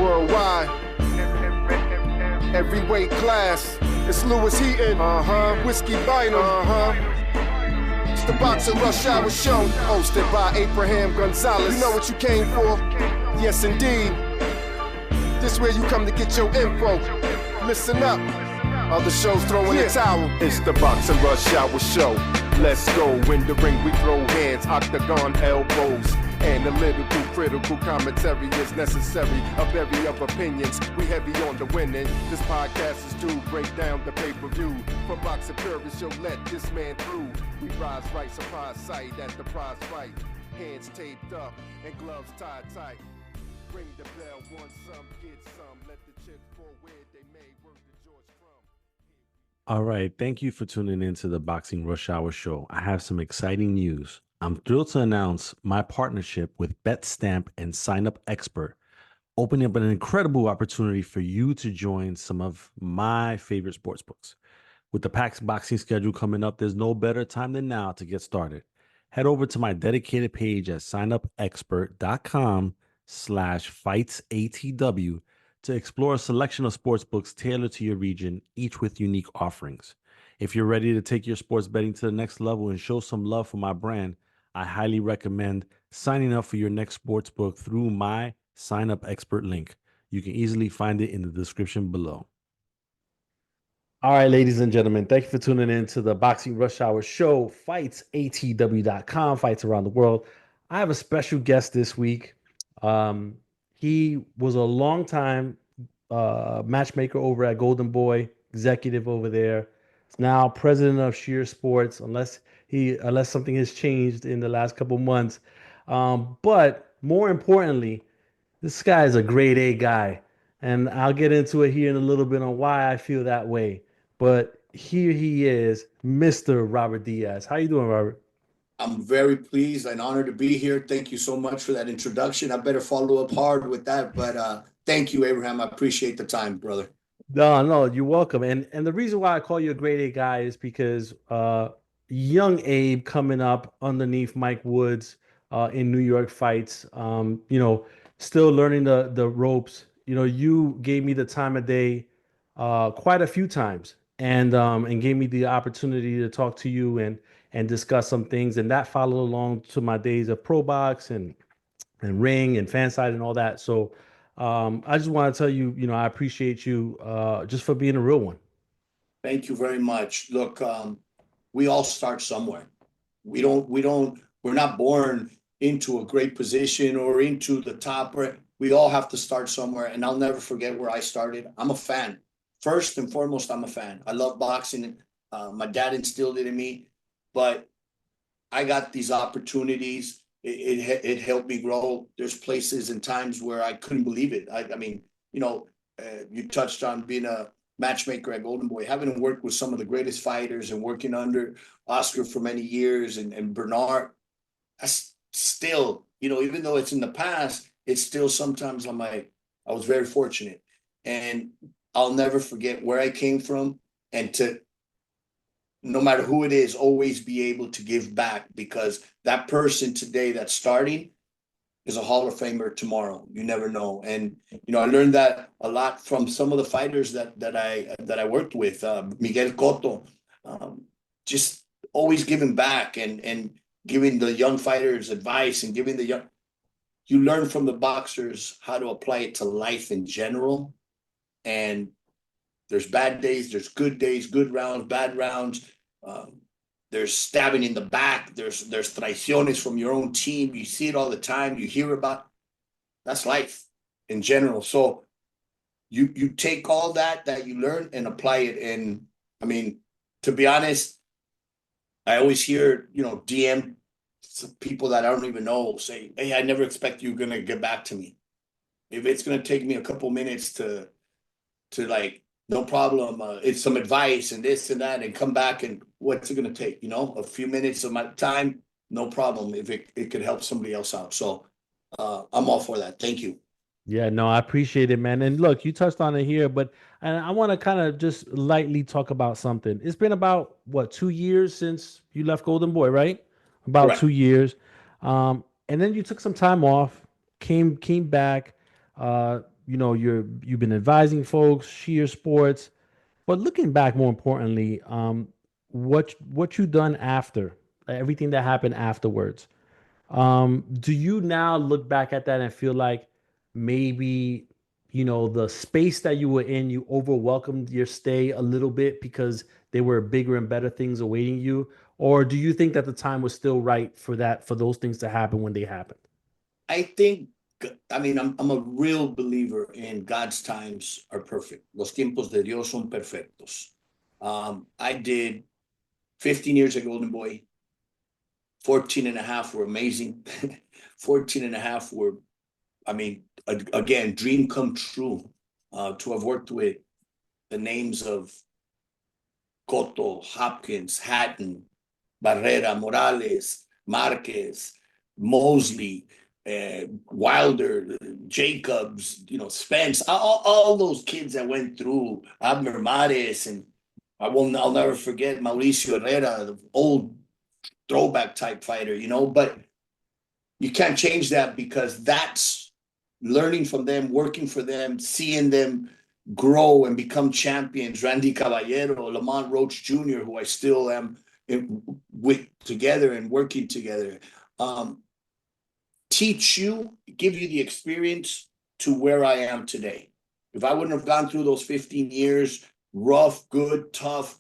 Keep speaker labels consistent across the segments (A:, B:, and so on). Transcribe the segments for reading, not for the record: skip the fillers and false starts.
A: worldwide. Every weight class. It's Lewis Heaton, Whiskey Bynum, It's the Boxing Rush Hour Show, hosted by Abraham Gonzalez. You know what you came for? Yes, indeed. This where you come to get your info. Listen up. Other shows throwing the towel. It's the Boxing Rush Hour Show. Let's go. In the ring we throw hands, octagon elbows. Analytical, critical commentary is necessary. A bevy of opinions, we heavy on the winning. This podcast is to break down the pay-per-view. For boxing purists, you'll let this man through. We rise right, surprise sight at the prize fight. Hands taped up and gloves tied tight. Ring the bell, want some, get some. Let the chips pour where they may. Work the George Crumb.
B: All right. Thank you for tuning in to the Boxing Rush Hour Show. I have some exciting news. I'm thrilled to announce my partnership with BetStamp and Sign Up Expert, opening up an incredible opportunity for you to join some of my favorite sports books. With the packed boxing schedule coming up, there's no better time than now to get started. Head over to my dedicated page at signupexpert.com/fightsatw to explore a selection of sports books tailored to your region, each with unique offerings. If you're ready to take your sports betting to the next level and show some love for my brand, I highly recommend signing up for your next sports book through my Sign Up Expert link. You can easily find it in the description below. All right, ladies and gentlemen, thank you for tuning in to the Boxing Rush Hour Show, fightsatw.com, fights around the world. I have a special guest this week. He was a long-time matchmaker over at Golden Boy, executive over there. He's now president of Sheer Sports, unless something has changed in the last couple months. But more importantly, this guy is a grade A guy. And I'll get into it here in a little bit on why I feel that way. But here he is, Mr. Robert Diaz. How you doing, Robert?
C: I'm very pleased and honored to be here. Thank you so much for that introduction. I better follow up hard with that. But thank you, Abraham. I appreciate the time, brother.
B: No, you're welcome. And the reason why I call you a grade A guy is because young Abe coming up underneath Mike Woods in New York fights, still learning the ropes. You gave me the time of day quite a few times and gave me the opportunity to talk to you and discuss some things. And that followed along to my days of Pro Box and Ring and Fanside and all that. So I just want to tell you, I appreciate you just for being a real one.
C: Thank you very much. Look, we all start somewhere. We're not born into a great position or into the top. We all have to start somewhere. And I'll never forget where I started. I'm a fan. First and foremost, I'm a fan. I love boxing. My dad instilled it in me, but I got these opportunities. It helped me grow. There's places and times where I couldn't believe it. You touched on being a matchmaker at Golden Boy, having worked with some of the greatest fighters and working under Oscar for many years and Bernard. That's still, even though it's in the past, it's still sometimes I was very fortunate. And I'll never forget where I came from, and to, no matter who it is, always be able to give back, because that person today that's starting is a Hall of Famer tomorrow. You never know. And, I learned that a lot from some of the fighters that I worked with, Miguel Cotto, just always giving back and giving the young fighters advice and giving you learn from the boxers how to apply it to life in general. And there's bad days, days, good rounds, bad rounds. There's stabbing in the back. There's traiciones from your own team. You see it all the time. You hear about. That's life in general. So you take all that you learn and apply it. And I mean, to be honest, I always hear DM people that I don't even know say, "Hey, I never expect you're gonna get back to me. If it's gonna take me a couple minutes to no problem. It's some advice and this and that, and come back, and what's it going to take? A few minutes of my time, no problem. If it could help somebody else out. So I'm all for that. Thank you.
B: Yeah, no, I appreciate it, man. And look, you touched on it here, but I want to kind of just lightly talk about something. It's been about 2 years since you left Golden Boy, right? About
C: Correct.
B: 2 years. And then you took some time off, came back. you've been advising folks, Sheer Sports, but looking back, more importantly, what you done after everything that happened afterwards. Do you now look back at that and feel like maybe, the space that you were in, you overwhelmed your stay a little bit because there were bigger and better things awaiting you? Or do you think that the time was still right for those things to happen when they happened?
C: I think, I mean, I'm a real believer in God's times are perfect. Los tiempos de Dios son perfectos. I did 15 years at Golden Boy. 14 and a half were amazing. 14 and a half were, I mean, again, dream come true. To have worked with the names of Cotto, Hopkins, Hatton, Barrera, Morales, Marquez, Mosley, Wilder, Jacobs, Spence, all those kids that went through, Abner Mares, and I'll never forget Mauricio Herrera, the old throwback type fighter, but you can't change that because that's learning from them, working for them, seeing them grow and become champions. Randy Caballero, Lamont Roach Jr., who I still am with together and working together, teach you, give you the experience to where I am today. If I wouldn't have gone through those 15 years, rough, good, tough,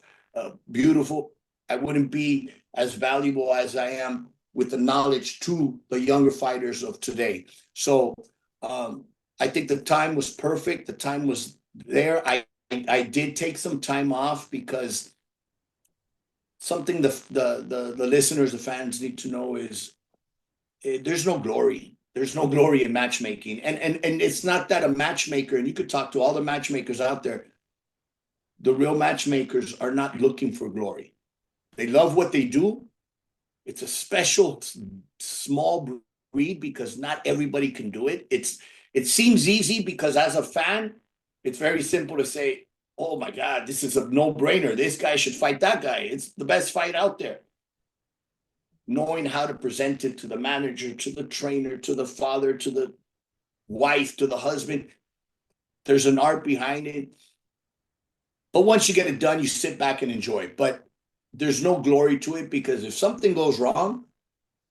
C: beautiful, I wouldn't be as valuable as I am with the knowledge to the younger fighters of today. So I think the time was perfect. The time was there. I did take some time off because something the listeners, the fans need to know is there's no glory. There's no glory in matchmaking. And it's not that a matchmaker, and you could talk to all the matchmakers out there, the real matchmakers are not looking for glory. They love what they do. It's a special, small breed because not everybody can do it. It seems easy because as a fan, it's very simple to say, oh my God, this is a no-brainer. This guy should fight that guy. It's the best fight out there. Knowing how to present it to the manager, to the trainer, to the father, to the wife, to the husband, there's an art behind it. But once you get it done, you sit back and enjoy it. But there's no glory to it because if something goes wrong,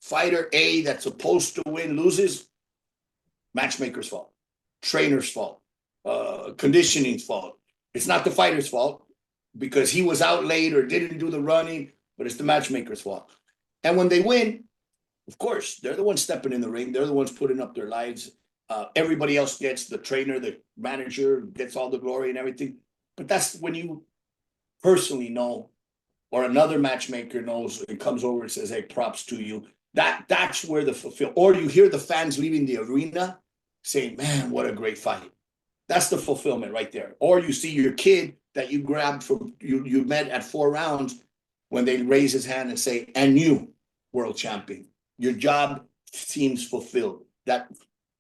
C: fighter A that's supposed to win loses, matchmaker's fault, trainer's fault, conditioning's fault. It's not the fighter's fault because he was out late or didn't do the running, but it's the matchmaker's fault. And when they win, of course, they're the ones stepping in the ring. They're the ones putting up their lives. Everybody else gets, the trainer, the manager gets all the glory and everything. But that's when you personally know, or another matchmaker knows and comes over and says, hey, props to you. That's where the fulfill, or you hear the fans leaving the arena saying, man, what a great fight. That's the fulfillment right there. Or you see your kid that you grabbed from, you met at 4 rounds when they raise his hand and say, and you, world champion, your job seems fulfilled. That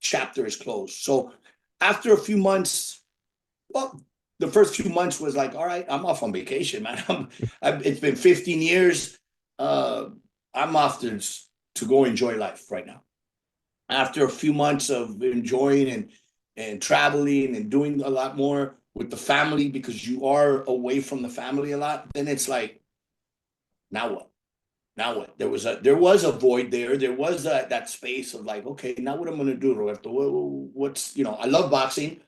C: chapter is closed. So after a few months, well, the first few months was like, all right, I'm off on vacation, man. It's been 15 years. I'm off to go enjoy life right now. After a few months of enjoying and traveling and doing a lot more with the family, because you are away from the family a lot, then it's like, now what? Now what? There was a void there. There was that space of like, okay, now what am I going to do, Roberto? What's, I love boxing.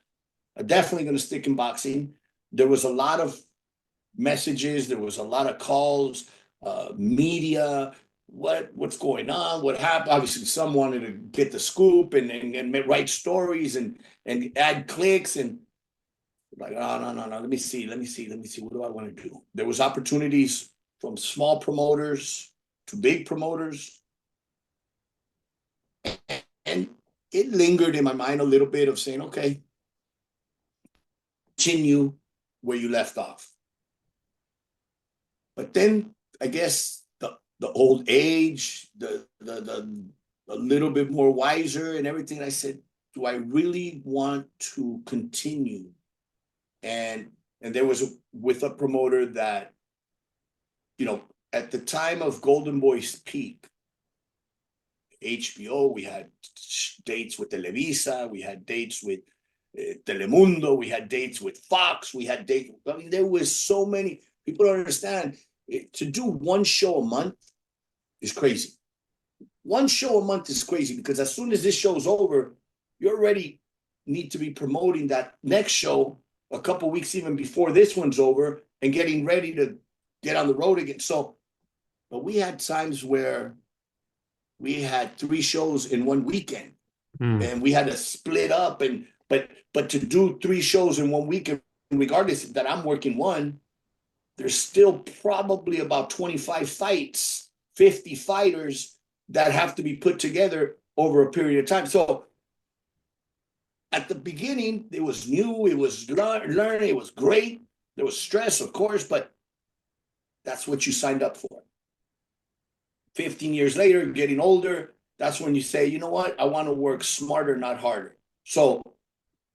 C: I'm definitely going to stick in boxing. There was a lot of messages. There was a lot of calls, media. What's going on? What happened? Obviously, some wanted to get the scoop and write stories and add clicks and like, no. Let me see. What do I want to do? There was opportunities from small promoters to big promoters, and it lingered in my mind a little bit of saying, okay, continue where you left off. But then I guess the old age, the a little bit more wiser and everything, I said, do I really want to continue? And there was with a promoter that, at the time of Golden Boy's peak, HBO, we had dates with Televisa, we had dates with Telemundo, we had dates with Fox, we had dates. I mean, there was so many. People don't understand. To do one show a month is crazy. One show a month is crazy because as soon as this show's over, you already need to be promoting that next show a couple weeks even before this one's over and getting ready to get on the road again. So, but we had times where we had 3 shows in one weekend and we had to split up but to do 3 shows in one weekend, regardless that I'm working one, there's still probably about 25 fights, 50 fighters that have to be put together over a period of time. So at the beginning, it was new, it was learning, it was great. There was stress, of course, but that's what you signed up for. 15 years later, getting older, that's when you say, you know what? I want to work smarter, not harder. So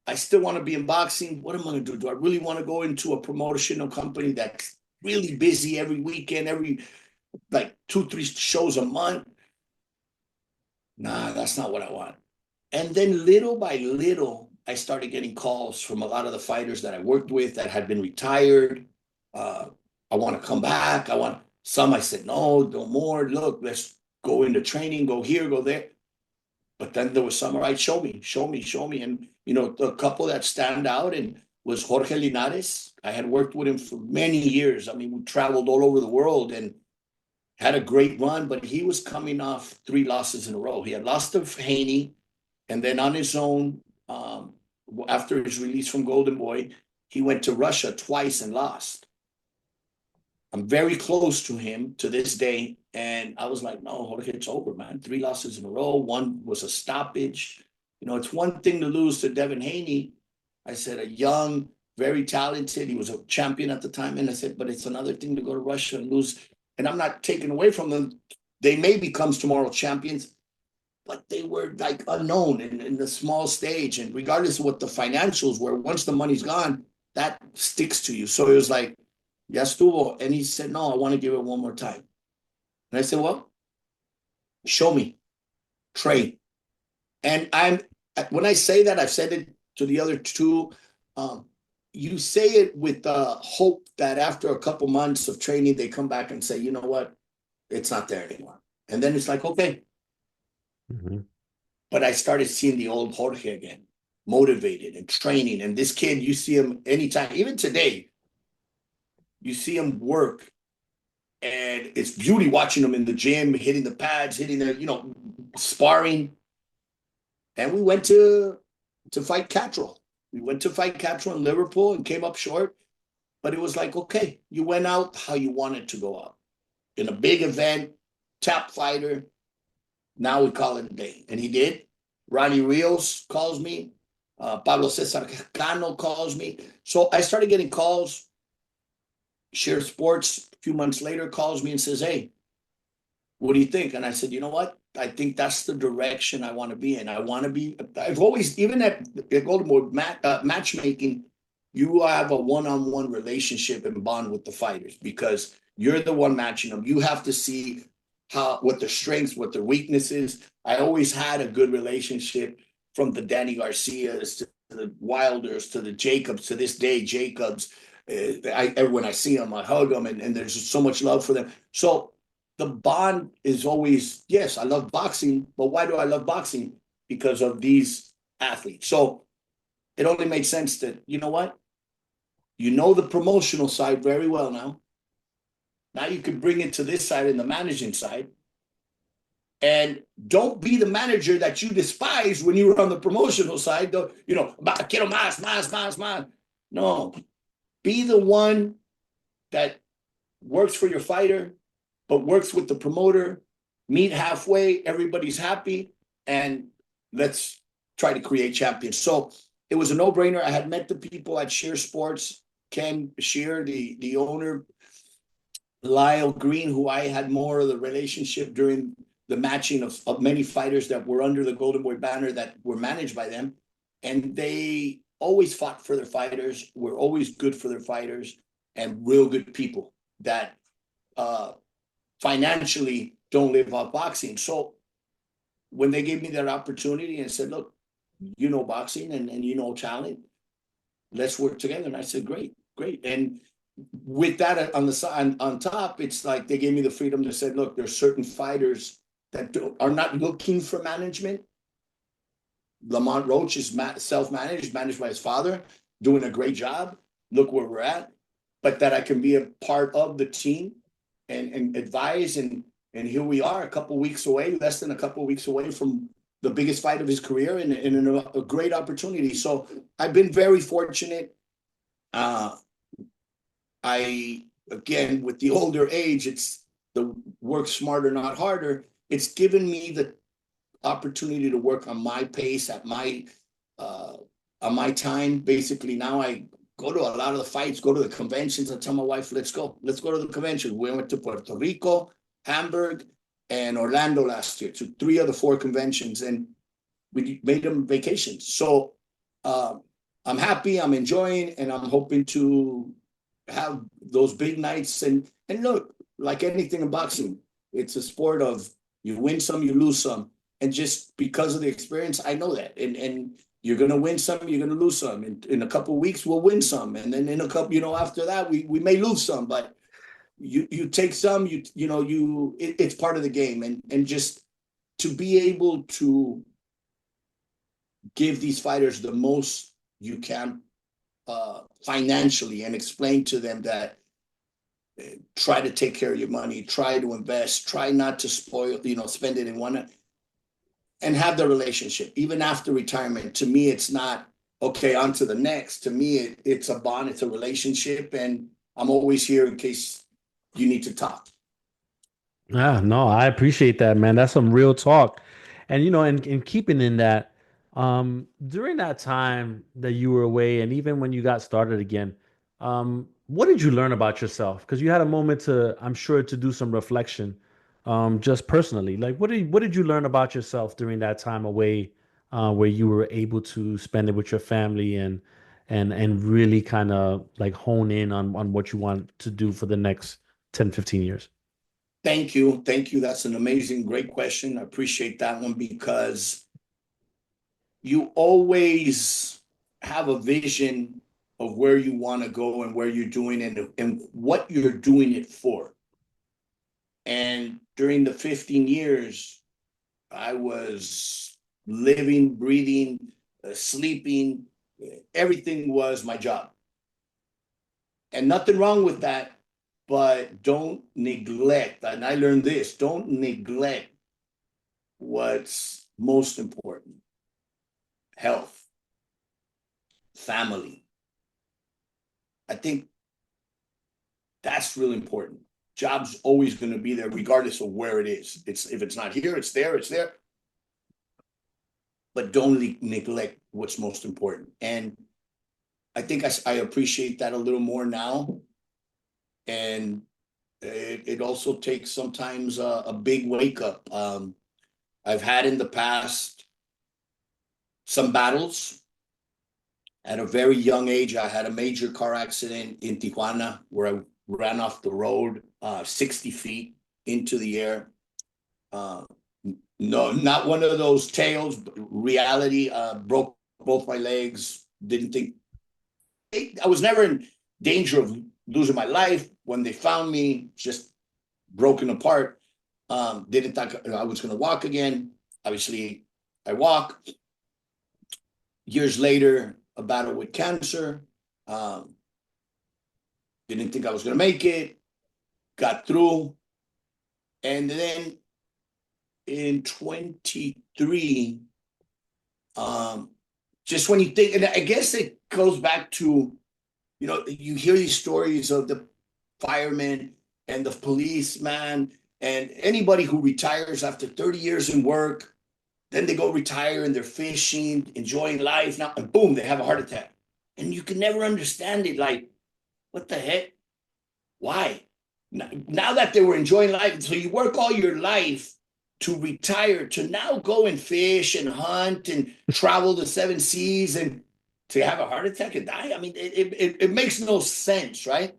C: I still want to be in boxing. What am I going to do? Do I really want to go into a promotional company that's really busy every weekend, every like 2-3 shows a month? Nah, that's not what I want. And then little by little, I started getting calls from a lot of the fighters that I worked with that had been retired. I want to come back. Some I said, no more. Look, let's go into training, go here, go there. But then there was some, all right, show me. And, you know, a couple that stand out and was Jorge Linares. I had worked with him for many years. I mean, we traveled all over the world and had a great run, but he was coming off 3 losses in a row. He had lost to Haney, and then on his own, after his release from Golden Boy, he went to Russia twice and lost. I'm very close to him to this day. And I was like, no, Jorge, it's over, man. 3 losses in a row. 1 was a stoppage. You know, it's one thing to lose to Devin Haney. I said, a young, very talented. He was a champion at the time. And I said, but it's another thing to go to Russia and lose. And I'm not taking away from them. They may become tomorrow champions, but they were like unknown in the small stage. And regardless of what the financials were, once the money's gone, that sticks to you. So it was like, ya estuvo. And he said, no, I want to give it one more time. And I said, well, show me, train. And when I say that, I've said it to the other 2, you say it with the hope that after a couple months of training, they come back and say, you know what, it's not there anymore. And then it's like, okay. Mm-hmm. But I started seeing the old Jorge again, motivated and training. And this kid, you see him anytime, even today, you see him work. And it's beauty watching him in the gym, hitting the pads, hitting the, you know, sparring. And we went to fight Catrell. We went to fight Catrell in Liverpool and came up short. But it was like, okay, you went out how you wanted to go out. In a big event, top fighter. Now we call it a day. And he did. Ronnie Rios calls me. Pablo Cesar Cano calls me. So I started getting calls. Share Sports a few months later calls me and says, hey, what do you think? And I said, you know what? I think that's the direction I want to be in. I've always, even at Golden Boy matchmaking, you have a one-on-one relationship and bond with the fighters because you're the one matching them. You have to see what their strengths, what their weaknesses. I always had a good relationship from the Danny Garcias to the Wilders to the Jacobs, to this day, Jacobs. When I see them, I hug them, and there's just so much love for them. So the bond is always, yes, I love boxing, but why do I love boxing? Because of these athletes. So it only makes sense that, you know what? You know the promotional side very well now. Now you can bring it to this side and the managing side. And don't be the manager that you despise when you were on the promotional side. You know, quiero más. No. Be the one that works for your fighter, but works with the promoter, meet halfway, everybody's happy, and let's try to create champions. So it was a no-brainer. I had met the people at Share Sports, Ken Shear, the owner, Lyle Green, who I had more of the relationship during the matching of many fighters that were under the Golden Boy banner that were managed by them. And they always fought for their fighters, were always good for their fighters, and real good people that financially don't live off boxing. So when they gave me that opportunity and said, look, you know boxing and you know talent. Let's work together. And I said, great, great. And with that on the side, on top, it's like they gave me the freedom to say, look, there's certain fighters that are not looking for management. Lamont Roach is self-managed, managed by his father, doing a great job. Look where we're at. But that I can be a part of the team and advise. And here we are, a couple weeks away, less than a couple weeks away from the biggest fight of his career and a great opportunity. So I've been very fortunate. Again, with the older age, it's the work smarter, not harder. It's given me the opportunity to work on my pace at on my time. Basically, now I go to a lot of the fights, go to the conventions. I tell my wife, let's go to the convention. We went to Puerto Rico, Hamburg, and Orlando last year to 3 of the 4 conventions, and we made them vacations. So I'm happy, I'm enjoying, and I'm hoping to have those big nights. And look, like anything in boxing, it's a sport of you win some, you lose some. And just because of the experience, I know that. And you're going to win some, you're going to lose some. In a couple of weeks, we'll win some. And then in a couple, after that, we may lose some. But you take some, it's part of the game. And just to be able to give these fighters the most you can financially and explain to them that try to take care of your money, try to invest, try not to spoil, spend it in one, and have the relationship even after retirement. To me, it's not okay, on to the next. To me, it's a bond, it's a relationship, and I'm always here in case you need to talk.
B: No, I appreciate that, man. That's some real talk. And in keeping in that, during that time that you were away, and even when you got started again, what did you learn about yourself? Because you had a moment to, I'm sure, to do some reflection, just personally. Like, what did you learn about yourself during that time away, where you were able to spend it with your family and really kind of like hone in on what you want to do for the next 10, 15 years?
C: Thank you. Thank you. That's an amazing, great question. I appreciate that one because you always have a vision of where you want to go and where you're doing it and what you're doing it for. And during the 15 years, I was living, breathing, sleeping. Everything was my job. And nothing wrong with that, but don't neglect, and I learned this, don't neglect what's most important: health, family. I think that's really important. Job's always going to be there, regardless of where it is. If it's not here, it's there, it's there. But don't neglect what's most important. And I think I appreciate that a little more now. And it also takes sometimes a big wake up. I've had in the past some battles. At a very young age, I had a major car accident in Tijuana where I ran off the road 60 feet into the air. No, not one of those tales, but reality. Broke both my legs. Didn't think I was never in danger of losing my life. When they found me, just broken apart. Didn't think I was going to walk again. Obviously, I walk. Years later, a battle with cancer. Didn't think I was going to make it. Got through. And then in 23, just when you think, and I guess it goes back to, you hear these stories of the firemen and the policeman and anybody who retires after 30 years in work, then they go retire and they're fishing, enjoying life now, and boom, they have a heart attack. And you can never understand it. Like, what the heck? Why? Now that they were enjoying life, so you work all your life to retire, to now go and fish and hunt and travel the 7 seas and to have a heart attack and die. I mean, it makes no sense, right?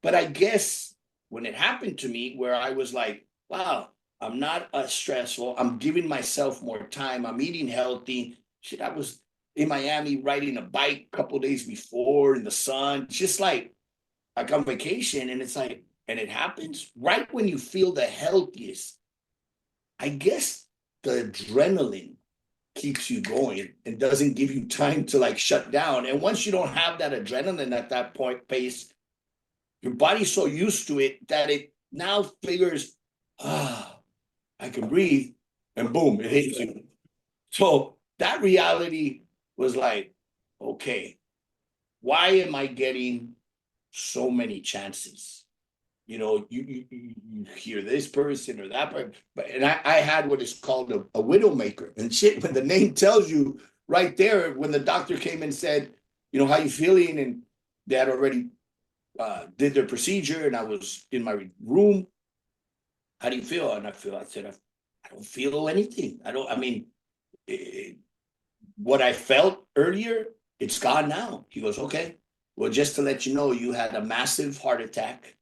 C: But I guess when it happened to me, where I was like, wow, I'm not stressful. I'm giving myself more time. I'm eating healthy. Shit, I was in Miami riding a bike a couple days before in the sun, just like on vacation. And it's like, and it happens right when you feel the healthiest. I guess the adrenaline keeps you going and doesn't give you time to like shut down. And once you don't have that adrenaline at that point pace, your body's so used to it that it now figures, I can breathe, and boom, it hits you. So that reality was like, okay, why am I getting so many chances? You know, you hear this person or that person, and I had what is called a widowmaker. And shit, when the name tells you right there, when the doctor came and said, you know, how you feeling? And they had already did their procedure, and I was in my room. How do you feel? And I said, I don't feel anything. I mean, what I felt earlier, it's gone now. He goes, okay, well, just to let you know, you had a massive heart attack.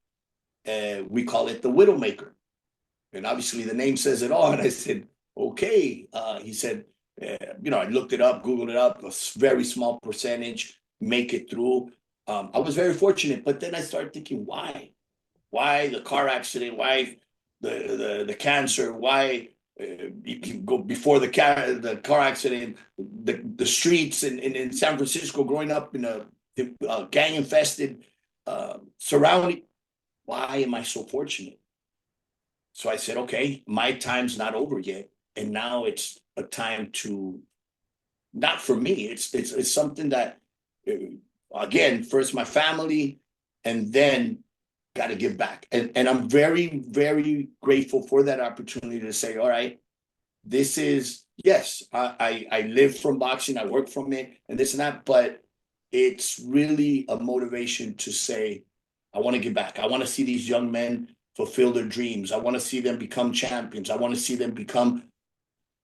C: We call it the widowmaker. And obviously the name says it all. And I said, okay. He said, you know, I looked it up, Googled it up, a very small percentage, make it through. I was very fortunate, but then I started thinking, why? Why the car accident? Why the cancer? Why you can go before the car accident, the streets in San Francisco, growing up in a gang infested surrounding. Why am I so fortunate? So I said, okay, my time's not over yet, and now it's a time to, not for me. It's something that, again, first my family, and then got to give back. And I'm very, very grateful for that opportunity to say, all right, this is, yes, I live from boxing, I work from it, and this and that, but it's really a motivation to say, I want to give back. I want to see these young men fulfill their dreams. I want to see them become champions. I want to see them become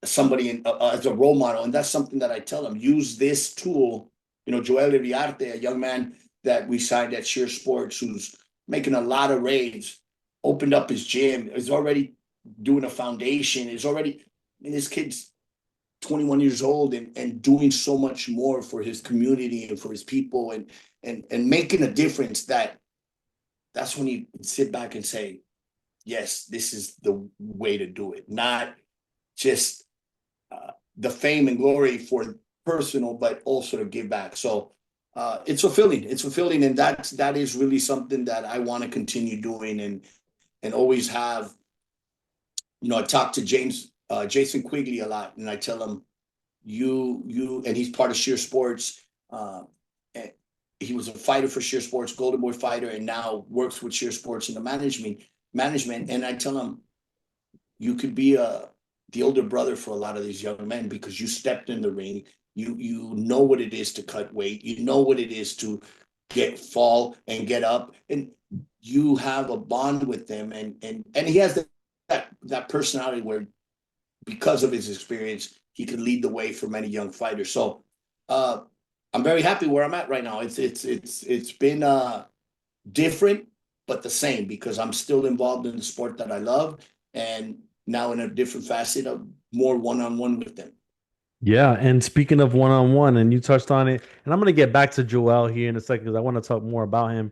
C: somebody as a role model. And that's something that I tell them, use this tool. You know, Joel Riarte, a young man that we signed at Sheer Sports, who's making a lot of raids, opened up his gym, is already doing a foundation, is already, and this kid's 21 years old and doing so much more for his community and for his people and making a difference. That's when you sit back and say, yes, this is the way to do it. Not just the fame and glory for personal, but also to give back. So it's fulfilling. It's fulfilling. And that is really something that I want to continue doing and always have. You know, I talk to Jason Quigley a lot, and I tell him, you, and he's part of Sheer Sports. And he was a fighter for Sheer Sports, Golden Boy fighter, and now works with Sheer Sports in the management. And I tell him, you could be the older brother for a lot of these young men because you stepped in the ring. You know what it is to cut weight. You know what it is to fall and get up, and you have a bond with them. And he has that personality where, because of his experience, he could lead the way for many young fighters. So I'm very happy where I'm at right now. It's been different, but the same, because I'm still involved in the sport that I love, and now in a different facet of more one-on-one with them.
B: Yeah, and speaking of one-on-one, and you touched on it, and I'm gonna get back to Joel here in a second because I want to talk more about him.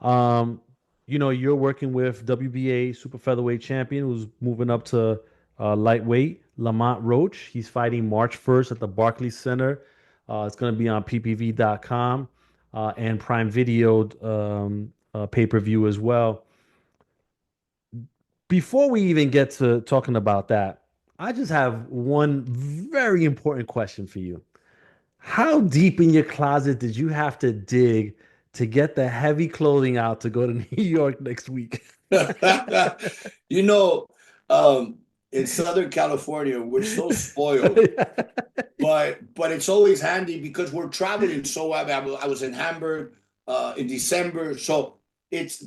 B: Um, you know, you're working with WBA super featherweight champion who's moving up to lightweight, Lamont Roach. He's fighting March 1st at the Barclays Center. It's gonna be on PPV.com and Prime Video pay-per-view as well. Before we even get to talking about that, I just have one very important question for you. How deep in your closet did you have to dig to get the heavy clothing out to go to New York next week?
C: You know, in Southern California, we're so spoiled, but it's always handy because we're traveling. So I was in Hamburg in December. So this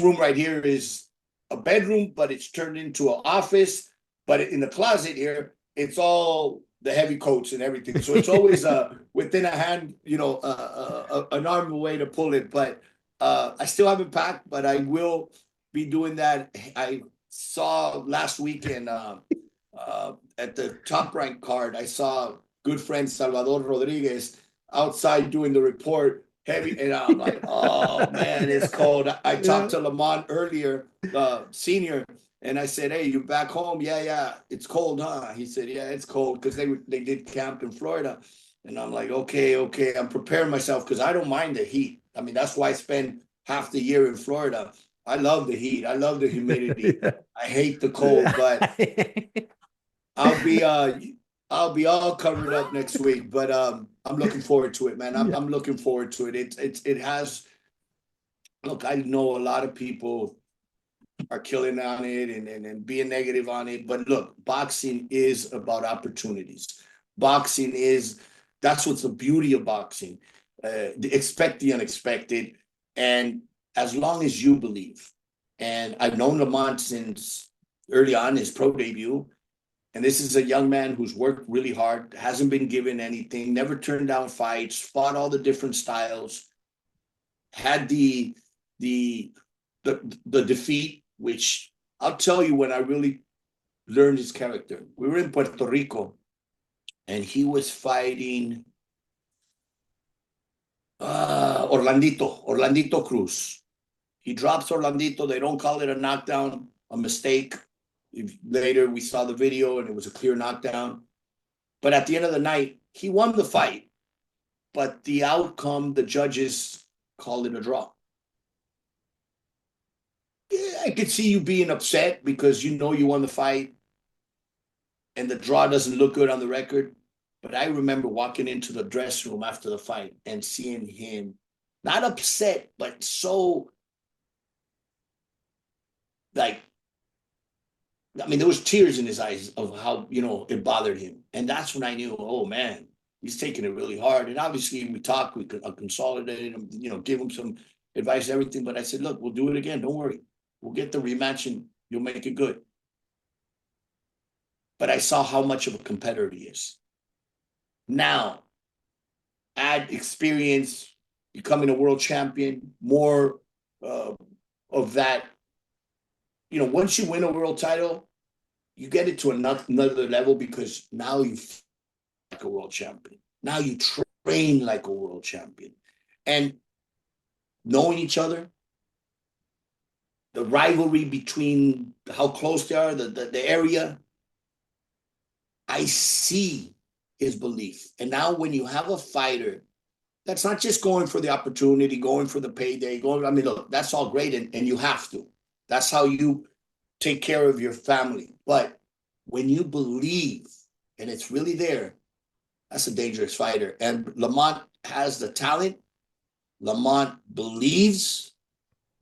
C: room right here is a bedroom, but it's turned into an office. But in the closet here, it's all the heavy coats and everything. So it's always within a hand, you know, an arm away to pull it. But I still haven't packed, but I will be doing that. I saw last weekend at the top ranked card, I saw good friend Salvador Rodriguez outside doing the report heavy, and I'm like, oh man, it's cold. I talked to Lamont earlier, senior, and I said, hey, you back home? Yeah, it's cold, huh? He said, yeah, it's cold because they did camp in Florida, and I'm like, okay, I'm preparing myself because I don't mind the heat. I mean, that's why I spend half the year in Florida. I love the heat. I love the humidity. I hate the cold, but I'll be all covered up next week, but I'm looking forward to it, man. I'm looking forward to it. It has, look, I know a lot of people are killing on it and being negative on it, but look, boxing is about opportunities. Boxing is, that's what's the beauty of boxing. Expect the unexpected, and as long as you believe. And I've known Lamont since early on his pro debut. And this is a young man who's worked really hard, hasn't been given anything, never turned down fights, fought all the different styles, had the defeat, which I'll tell you when I really learned his character. We were in Puerto Rico, and he was fighting Orlandito Cruz. He drops Orlandito. They don't call it a knockdown, a mistake. Later, we saw the video, and it was a clear knockdown. But at the end of the night, he won the fight. But the outcome, the judges called it a draw. Yeah, I could see you being upset because you know you won the fight and the draw doesn't look good on the record. But I remember walking into the dressing room after the fight and seeing him not upset, but so like, I mean, there was tears in his eyes of how, it bothered him. And that's when I knew, oh man, he's taking it really hard. And obviously we talked, we consolidated him, give him some advice, everything. But I said, look, we'll do it again. Don't worry. We'll get the rematch and you'll make it good. But I saw how much of a competitor he is. Now, add experience, becoming a world champion, more of that. Once you win a world title, you get it to another level because now you feel like a world champion. Now you train like a world champion. And knowing each other, the rivalry between how close they are, the area, I see his belief. And now when you have a fighter that's not just going for the opportunity, going for the payday, look, that's all great, and you have to. That's how you take care of your family. But when you believe and it's really there, that's a dangerous fighter. And Lamont has the talent. Lamont believes.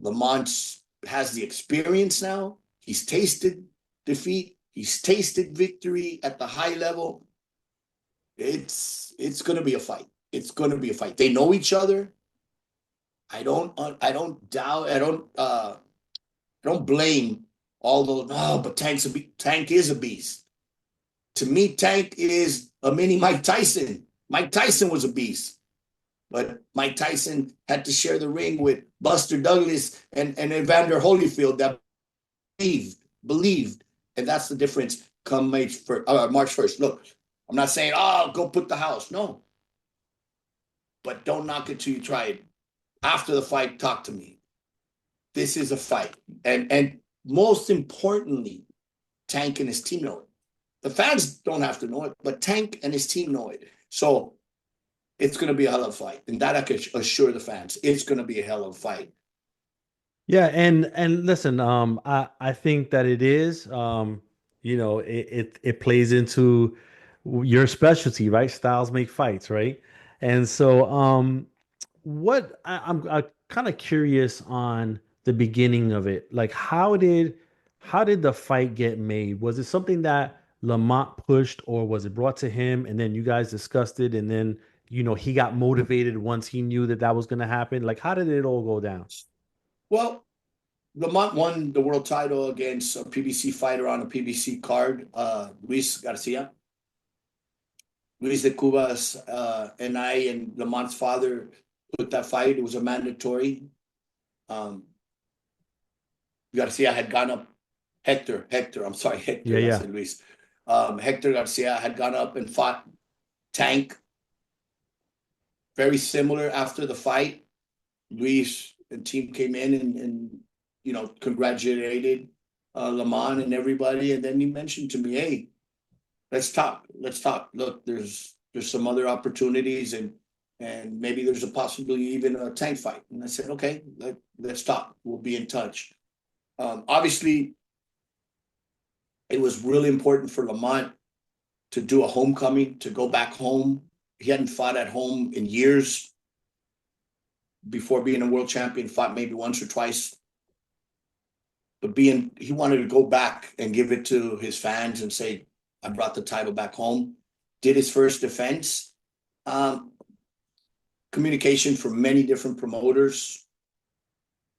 C: Lamont has the experience now. He's tasted defeat. He's tasted victory at the high level. It's going to be a fight. It's going to be a fight. They know each other. I don't doubt. I don't blame all those. No, but Tank is a beast. To me, Tank is a mini Mike Tyson. Mike Tyson was a beast, but Mike Tyson had to share the ring with Buster Douglas and Evander Holyfield that believed, and that's the difference. Come March 1st. Look, I'm not saying, go put the house. No, but don't knock it till you try it. After the fight, talk to me. This is a fight. And most importantly, Tank and his team know it. The fans don't have to know it, but Tank and his team know it. So it's going to be a hell of a fight. And that I can assure the fans. It's going to be a hell of a fight.
B: Yeah, and listen, I think that it is, it plays into your specialty, right? Styles make fights, right? And so, I'm kind of curious on the beginning of it. Like, how did the fight get made? Was it something that Lamont pushed, or was it brought to him, and then you guys discussed it, and then he got motivated once he knew that was going to happen? Like, how did it all go down?
C: Well, Lamont won the world title against a PBC fighter on a PBC card, Luis Garcia. Luis de Cubas and I and Lamont's father put that fight. It was a mandatory. Garcia had gone up. Hector. I'm sorry, Hector.
B: Yeah.
C: I said Luis. Hector Garcia had gone up and fought Tank. Very similar after the fight. Luis and team came in and you know, congratulated Lamont and everybody. And then he mentioned to me, hey, let's talk. Let's talk. Look, there's some other opportunities and maybe there's a possibility even a Tank fight. And I said, okay, let's talk. We'll be in touch. Obviously, it was really important for Lamont to do a homecoming, to go back home. He hadn't fought at home in years. Before being a world champion, fought maybe once or twice. But he wanted to go back and give it to his fans and say, I brought the title back home. Did his first defense. Communication from many different promoters,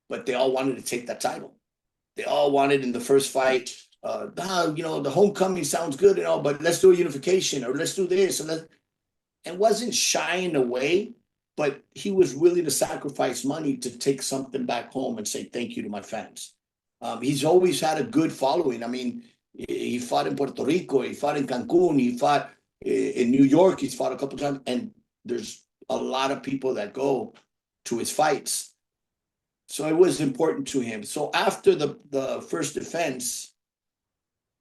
C: but they all wanted to take that title. They all wanted in the first fight, you know, the homecoming sounds good and all, but let's do a unification or let's do this. And wasn't shying away, but he was willing to sacrifice money to take something back home and say thank you to my fans. He's always had a good following. I mean, he fought in Puerto Rico, he fought in Cancun, he fought in New York, he's fought a couple times, and there's a lot of people that go to his fights. So it was important to him. So after the first defense,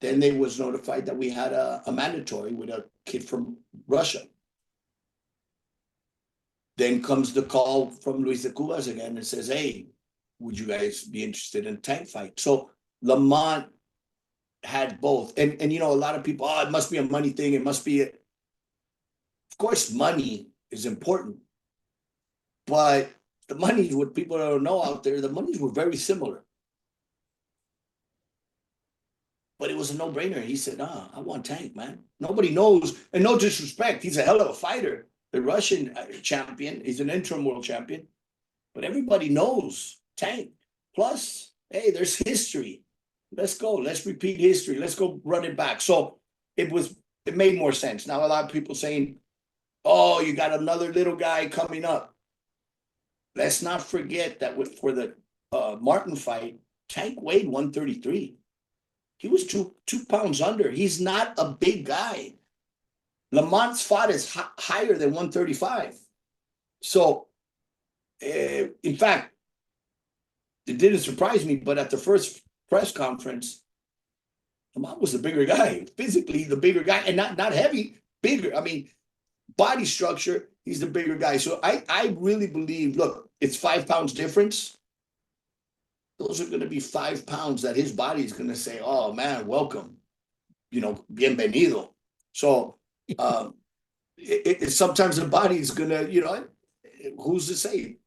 C: then they was notified that we had a mandatory with a kid from Russia. Then comes the call from Luis de Cubas again and says, hey, would you guys be interested in a Tank fight? So Lamont had both. And you know, a lot of people, it must be a money thing. It must be Of course, money is important. But the money, what people don't know out there, the monies were very similar. But it was a no-brainer. He said, I want Tank, man. Nobody knows. And no disrespect, he's a hell of a fighter. The Russian champion, he's an interim world champion. But everybody knows Tank. Plus, hey, there's history. Let's go. Let's repeat history. Let's go run it back. So it made more sense. Now, a lot of people saying, oh, you got another little guy coming up. Let's not forget that for the Martin fight, Tank weighed 133. He was two pounds under. He's not a big guy. Lamont's fought is higher than 135. So, in fact, it didn't surprise me, but at the first press conference, Lamont was the bigger guy, physically the bigger guy, and not heavy, bigger. I mean, body structure, he's the bigger guy. So I really believe, look, it's 5 pounds difference. Those are going to be 5 pounds that his body is going to say, oh, man, welcome. You know, bienvenido. So sometimes the body is going to, you know, who's to say?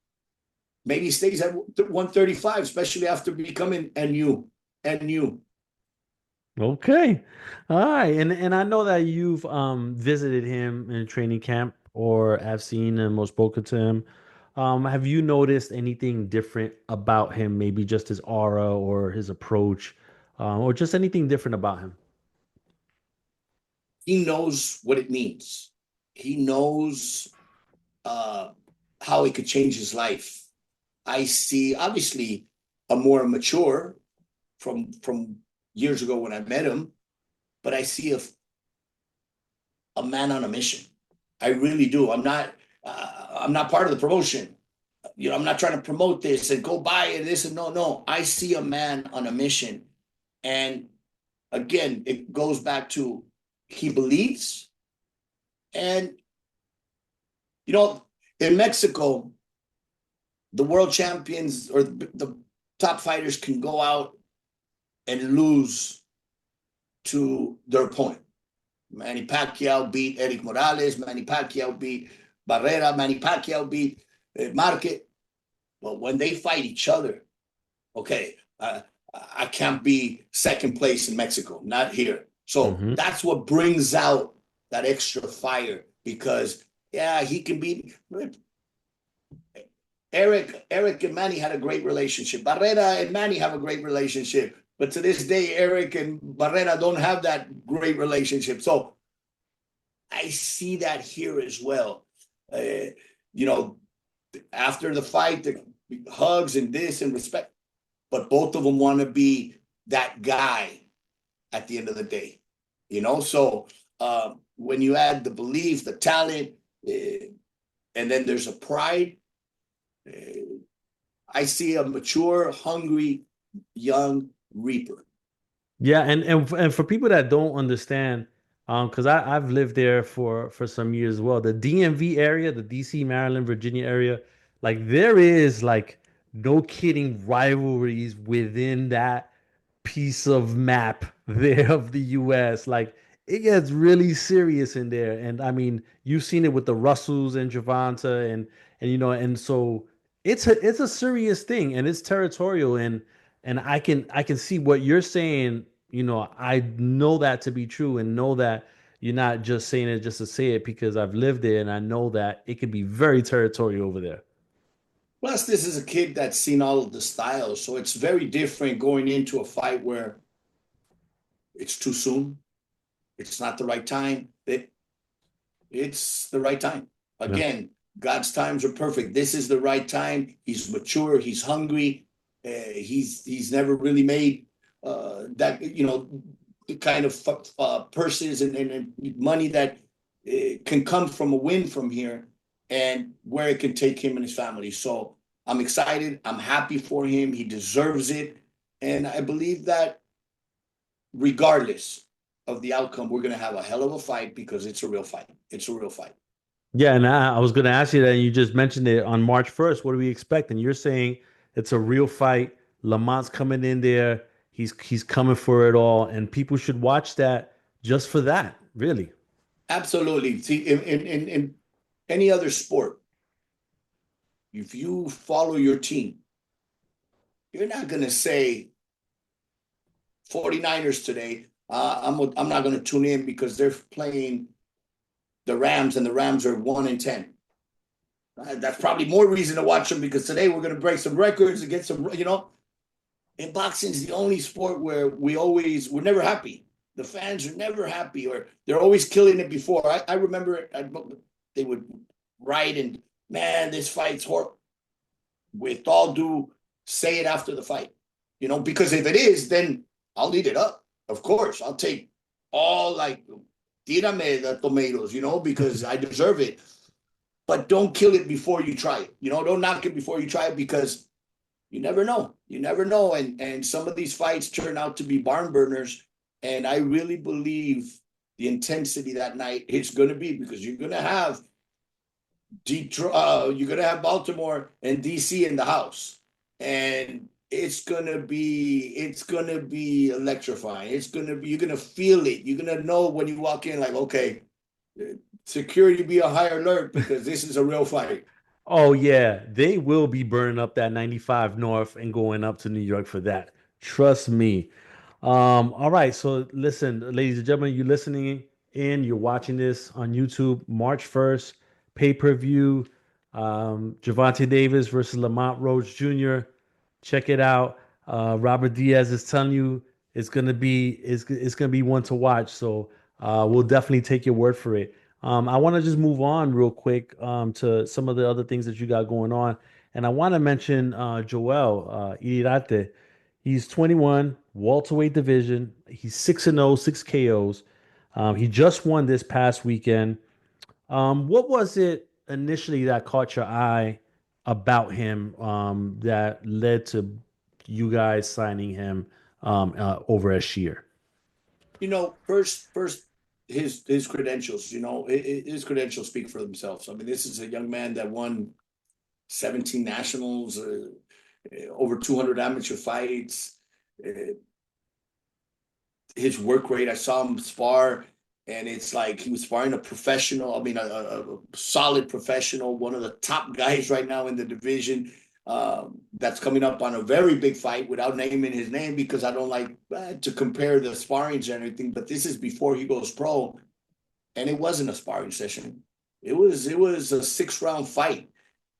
C: Maybe he stays at 135, especially after becoming NU.
B: Okay. All right. And I know that you've visited him in training camp or have seen him or spoken to him. Have you noticed anything different about him? Maybe just his aura or his approach, or just anything different about him?
C: He knows what it means. He knows how it could change his life. I see, obviously, a more mature from years ago when I met him, but I see a man on a mission. I really do. I'm not part of the promotion. You know, I'm not trying to promote this and go buy it, this and no. I see a man on a mission. And again, it goes back to he believes. And, you know, in Mexico, the world champions or the top fighters can go out and lose to their opponent. Manny Pacquiao beat Eric Morales. Manny Pacquiao beat Barrera. Manny Pacquiao beat Marquez. But when they fight each other, okay, I can't be second place in Mexico, not here. So that's what brings out that extra fire because, yeah, he can beat Eric and Manny had a great relationship. Barrera and Manny have a great relationship. But to this day, Eric and Barrera don't have that great relationship. So I see that here as well. You know, after the fight, the hugs and this and respect. But both of them want to be that guy at the end of the day. So when you add the belief, the talent, and then there's a pride, I see a mature, hungry, young reaper.
B: Yeah, and for people that don't understand, because I've lived there for some years as well. The DMV area, the DC, Maryland, Virginia area, like there is like no kidding rivalries within that piece of map there of the US. Like it gets really serious in there. And I mean, you've seen it with the Russells and Javonta and and so it's a serious thing and it's territorial and I can see what you're saying, I know that to be true and know that you're not just saying it just to say it because I've lived there and I know that it can be very territorial over there.
C: Plus, this is a kid that's seen all of the styles, so it's very different going into a fight where it's too soon, it's not the right time. It's the right time.
B: Yeah.
C: Again, God's times are perfect. This is the right time. He's mature. He's hungry. He's never really made that the kind of purses and money that can come from a win from here, and where it can take him and his family. So I'm excited. I'm happy for him. He deserves it, and I believe that regardless of the outcome, we're going to have a hell of a fight because it's a real fight. It's a real fight.
B: Yeah, and I was going to ask you that, and you just mentioned it on March 1st. What do we expect? And you're saying it's a real fight. Lamont's coming in there. He's coming for it all, and people should watch that just for that, really.
C: Absolutely. See, in any other sport, if you follow your team, you're not going to say 49ers today. I'm not going to tune in because they're playing the Rams and the Rams are 1-10. That's probably more reason to watch them because today we're going to break some records and get some. In boxing is the only sport where we're never happy. The fans are never happy, or they're always killing it before. I remember they would write and, man, this fight's horrible. With all due, say it after the fight, because if it is, then I'll eat it up. Of course, I'll take all tírame the tomatoes, because I deserve it. But don't kill it before you try it. Don't knock it before you try it because you never know. You never know. And some of these fights turn out to be barn burners. And I really believe the intensity that night is going to be because you're going to have Detroit, you're going to have Baltimore and DC in the house. And it's going to be electrifying. You're going to feel it. You're going to know when you walk in, like, okay, security be on high alert because this is a real fight.
B: Oh yeah, they will be burning up that 95 North and going up to New York for that. Trust me. All right, so listen, ladies and gentlemen, you're listening in, you're watching this on YouTube, March 1st, pay-per-view, Javante Davis versus Lamont Rhodes Jr. Check it out. Robert Diaz is telling you it's gonna be one to watch. So we'll definitely take your word for it. I want to just move on real quick to some of the other things that you got going on, and I want to mention Joel Irirate. He's 21, welterweight division. He's 6-0, 6 KOs. He just won this past weekend. What was it initially that caught your eye about him that led to you guys signing him over a Sheer?
C: First, his credentials. His credentials speak for themselves. I mean, this is a young man that won 17 nationals, over 200 amateur fights. His work rate, I saw him spar, and it's like he was sparring a professional. I mean, a solid professional, one of the top guys right now in the division. That's coming up on a very big fight without naming his name because I don't like to compare the sparrings and everything. But this is before he goes pro, and it wasn't a sparring session. It was a 6-round fight,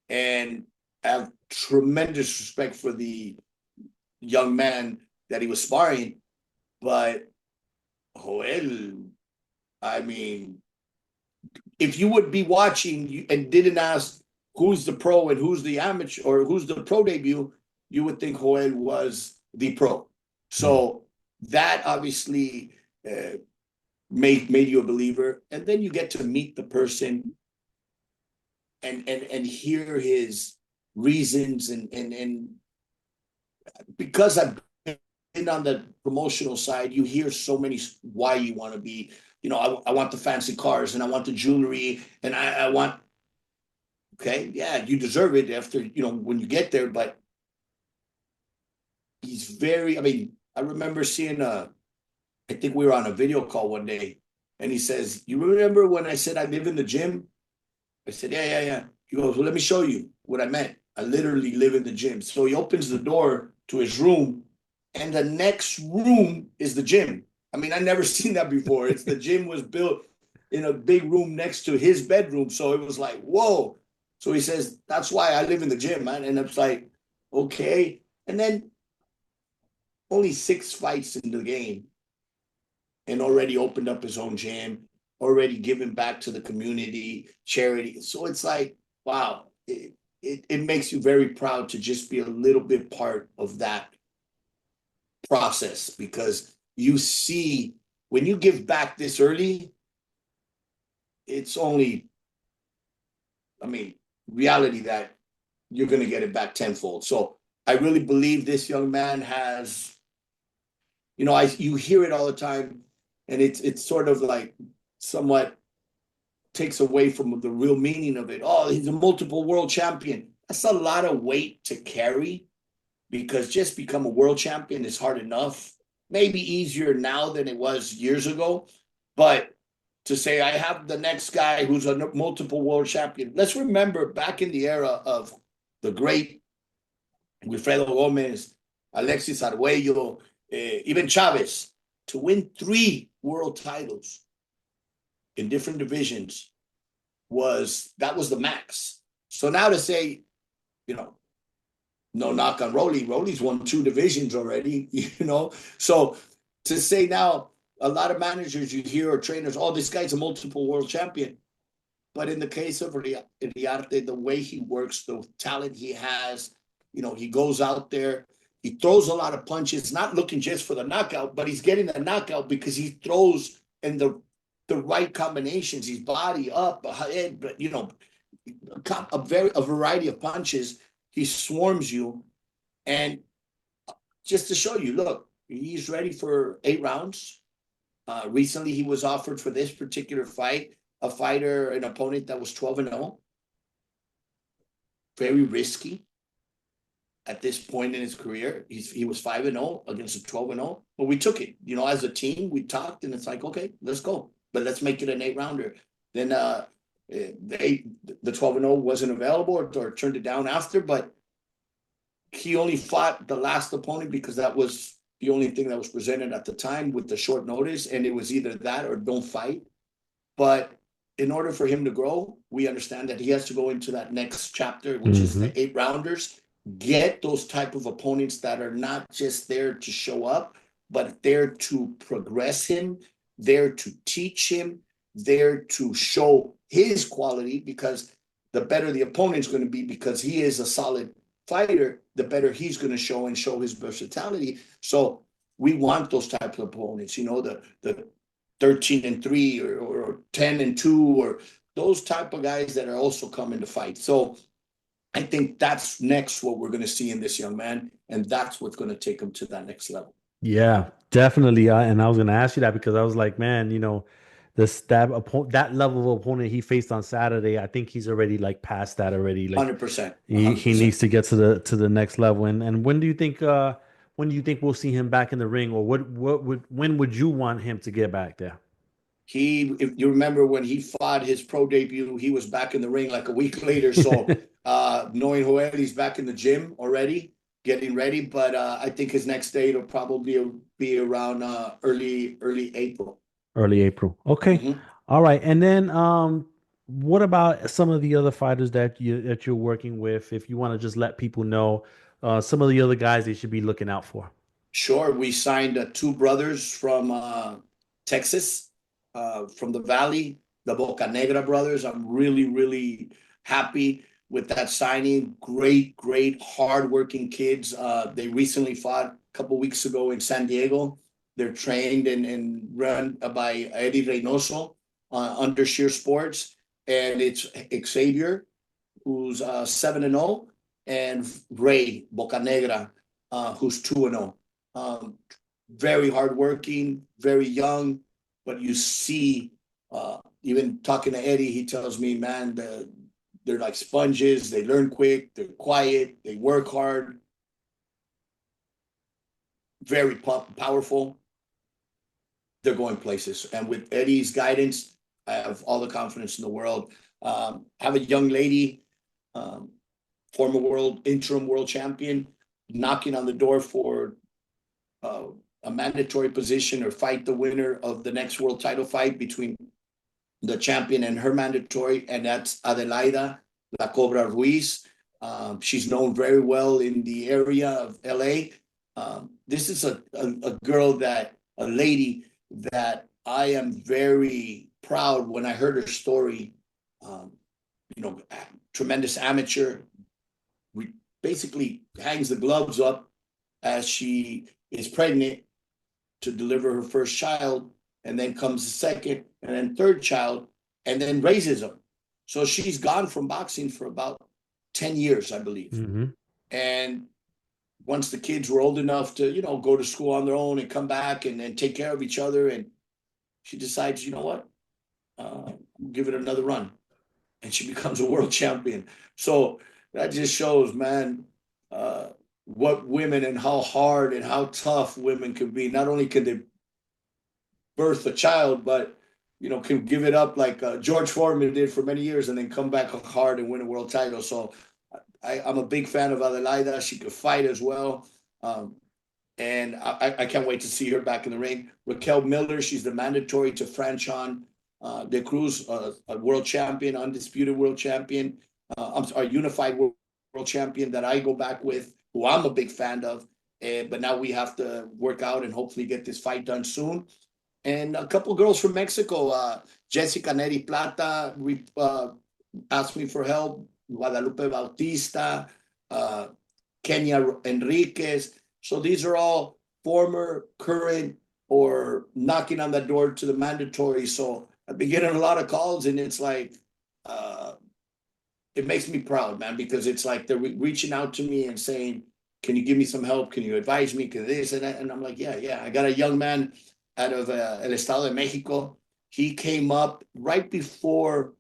C: and I have tremendous respect for the young man that he was sparring. But Joel, I mean, if you would be watching and didn't ask who's the pro and who's the amateur or who's the pro debut, you would think Joel was the pro. So that obviously made you a believer, and then you get to meet the person and hear his reasons and because I've been on the promotional side, you hear so many why you want to be, I want the fancy cars and I want the jewelry and I want, okay, yeah, you deserve it after, when you get there, but he's very, I mean, I remember seeing I think we were on a video call one day and he says, you remember when I said I live in the gym? I said, yeah. He goes, well, let me show you what I meant. I literally live in the gym. So he opens the door to his room, and the next room is the gym. I mean, I never seen that before. It's the gym was built in a big room next to his bedroom. So it was like, whoa. So he says, that's why I live in the gym, man. And it's like, okay. And then only 6 fights in the game and already opened up his own gym, already given back to the community, charity. So it's like, wow, it makes you very proud to just be a little bit part of that process, because you see when you give back this early, it's only, I mean, reality that you're going to get it back tenfold. So I really believe this young man has, you hear it all the time, and it's sort of like somewhat takes away from the real meaning of it. Oh, he's a multiple world champion. That's a lot of weight to carry, because just become a world champion is hard enough. Maybe easier now than it was years ago. But to say I have the next guy who's a multiple world champion. Let's remember back in the era of the great Wilfredo Gomez, Alexis Arguello, even Chavez, to win 3 world titles in different divisions was the max. So now to say, no knock on Rolly. Rolly's won 2 divisions already, So to say now, a lot of managers you hear or trainers, oh, this guy's a multiple world champion. But in the case of Riarte, the way he works, the talent he has, he goes out there, he throws a lot of punches, not looking just for the knockout, but he's getting the knockout because he throws in the right combinations, his body up, head, but a variety of punches. He swarms you, and just to show you, look, he's ready for 8 rounds. Recently, he was offered for this particular fight an opponent that was 12-0, very risky at this point in his career. He was 5-0 against a 12-0, but we took it. As a team, we talked, and it's like, okay, let's go, but let's make it an 8-rounder. Then the 12-0 wasn't available or turned it down after, but he only fought the last opponent because that was the only thing that was presented at the time with the short notice, and it was either that or don't fight. But in order for him to grow, we understand that he has to go into that next chapter, which is the 8-rounders, get those type of opponents that are not just there to show up, but there to progress him, there to teach him, there to show his quality, because the better the opponent's going to be, because he is a solid fighter, the better he's going to show his versatility. So we want those types of opponents, the 13-3 or 10-2, or those type of guys that are also coming to fight. So I think that's next what we're going to see in this young man, and that's what's going to take him to that next level.
B: Yeah, definitely. And I was going to ask you that because I was like, man, that level of opponent he faced on Saturday, I think he's already like past that already. Like
C: 100%.
B: he needs to get to the next level. And when do you think we'll see him back in the ring, or when would you want him to get back there?
C: If you remember when he fought his pro debut, he was back in the ring like a week later. So knowing Joel, he's back in the gym already, getting ready. But I think his next date will probably be around early April.
B: Early April. Okay. All right. And then what about some of the other fighters that you're working with? If you want to just let people know some of the other guys they should be looking out for.
C: Sure. We signed 2 brothers from Texas, from the Valley, the Boca Negra brothers. I'm really, really happy with that signing. Great, hardworking kids. They recently fought a couple weeks ago in San Diego. They're trained and run by Eddie Reynoso under Sheer Sports, and it's Xavier, who's 7-0, and Ray Bocanegra, who's 2-0. Very hardworking, very young, but you see, even talking to Eddie, he tells me, man, they're like sponges. They learn quick. They're quiet. They work hard. Very powerful. They're going places. And with Eddie's guidance, I have all the confidence in the world. I have a young lady, former interim world champion, knocking on the door for a mandatory position or fight the winner of the next world title fight between the champion and her mandatory, and that's Adelaida La Cobra Ruiz. She's known very well in the area of LA. This is a girl a lady that I am very proud when I heard her story. Tremendous amateur. We basically hangs the gloves up as she is pregnant to deliver her first child, and then comes the second and then third child, and then raises them. So she's gone from boxing for about 10 years, I believe.
B: Mm-hmm.
C: And once the kids were old enough to, go to school on their own and come back and take care of each other, and she decides, you know what, give it another run. And she becomes a world champion. So that just shows, man, what women and how hard and how tough women can be. Not only can they birth a child, but can give it up like George Foreman did for many years, and then come back hard and win a world title. So I'm a big fan of Adelaida. She could fight as well. And I can't wait to see her back in the ring. Raquel Miller, she's the mandatory to Franchon de Cruz, a world champion, undisputed world champion. Unified world champion that I go back with, who I'm a big fan of. But now we have to work out and hopefully get this fight done soon. And a couple girls from Mexico, Jessica Neri Plata asked me for help, Guadalupe Bautista, Kenya Enriquez. So these are all former, current, or knocking on the door to the mandatory. So I've been getting a lot of calls, and it's like, it makes me proud, man, because it's like they're reaching out to me and saying, can you give me some help? Can you advise me? Can this and that? And I'm like, yeah. I got a young man out of El Estado de Mexico. He came up right before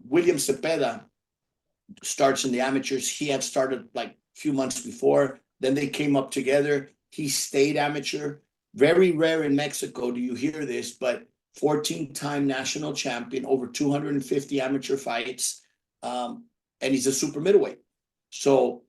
C: William Cepeda starts in the amateurs. He had started like a few months before. Then they came up together. He stayed amateur. Very rare in Mexico do you hear this, but 14-time national champion, over 250 amateur fights, and he's a super middleweight. So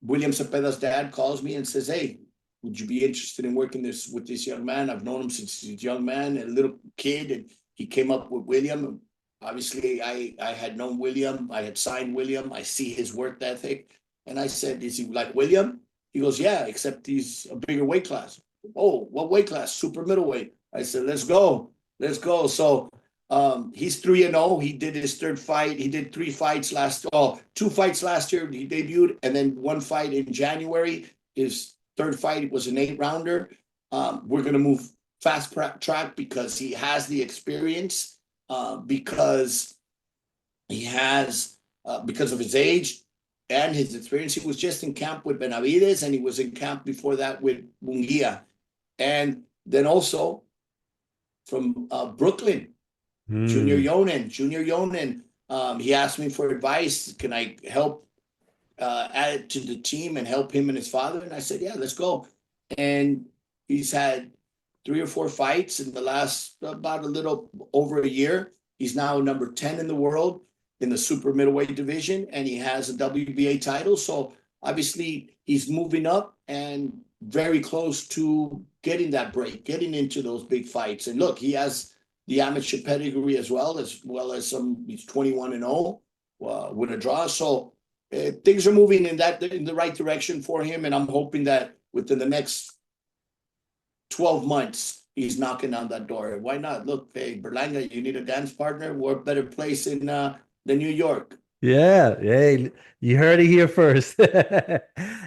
C: William Cepeda's dad calls me and says, hey, would you be interested in working with this young man? I've known him since he's a young man, a little kid, and he came up with William. Obviously, I had known William. I had signed William. I see his work ethic. And I said, is he like William? He goes, yeah, except he's a bigger weight class. Oh, what weight class? Super middleweight. I said, let's go. So he's 3-0. He did his third fight. He did 2 fights last year. He debuted, and then 1 fight in January. His third fight was an 8-rounder. We're going to move fast track because he has the experience, because of his age and his experience. He was just in camp with Benavides, and he was in camp before that with Munguia. And then also from Brooklyn, Junior Yonan. He asked me for advice. Can I help add it to the team and help him and his father? And I said, yeah, let's go. And he's had 3 or 4 fights in the last about a little over a year. He's now number 10 in the world in the super middleweight division, and he has a WBA title. So obviously he's moving up and very close to getting that break, getting into those big fights. And look, he has the amateur pedigree as well as he's 21-0 with a draw. So things are moving in the right direction for him, and I'm hoping that within the next 12 months he's knocking on that door. Why not? Look, hey, Berlanga, you need a dance partner? We're a better place in than New York.
B: Yeah, hey, you heard it here first.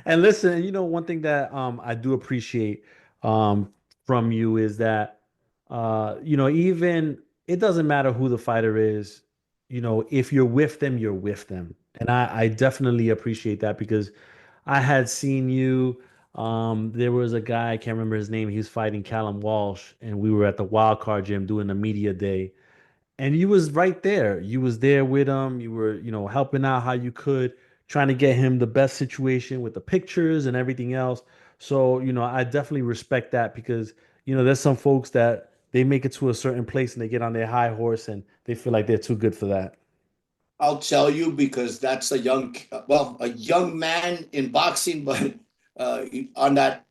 B: And listen, one thing that I do appreciate, from you is that, even it doesn't matter who the fighter is, if you're with them, you're with them. And I definitely appreciate that because I had seen you. There was a guy, I can't remember his name. He was fighting Callum Walsh, and we were at the Wild Card Gym doing a media day. And you was right there. You was there with him. You were, helping out how you could, trying to get him the best situation with the pictures and everything else. So, I definitely respect that because, there's some folks that they make it to a certain place and they get on their high horse and they feel like they're too good for that.
C: I'll tell you because that's a young man in boxing, but on that